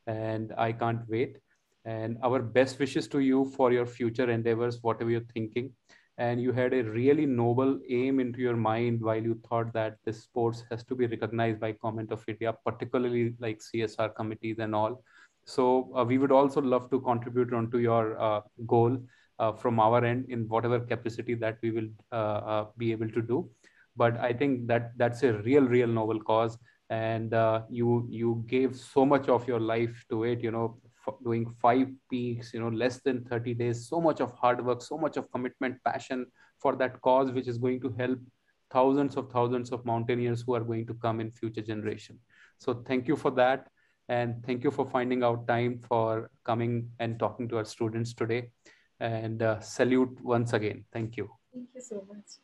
And I can't wait. And our best wishes to you for your future endeavors, whatever you're thinking. And you had a really noble aim into your mind while you thought that this sports has to be recognized by Government of India, particularly like CSR committees and all. So we would also love to contribute onto your goal from our end in whatever capacity that we will be able to do. But I think that that's a real noble cause, and you gave so much of your life to it. Doing 5 peaks, less than 30 days, so much of hard work, so much of commitment, passion for that cause, which is going to help thousands of mountaineers who are going to come in future generation. So thank you for that. And thank you for finding out time for coming and talking to our students today. And salute once again. Thank you. Thank you so much.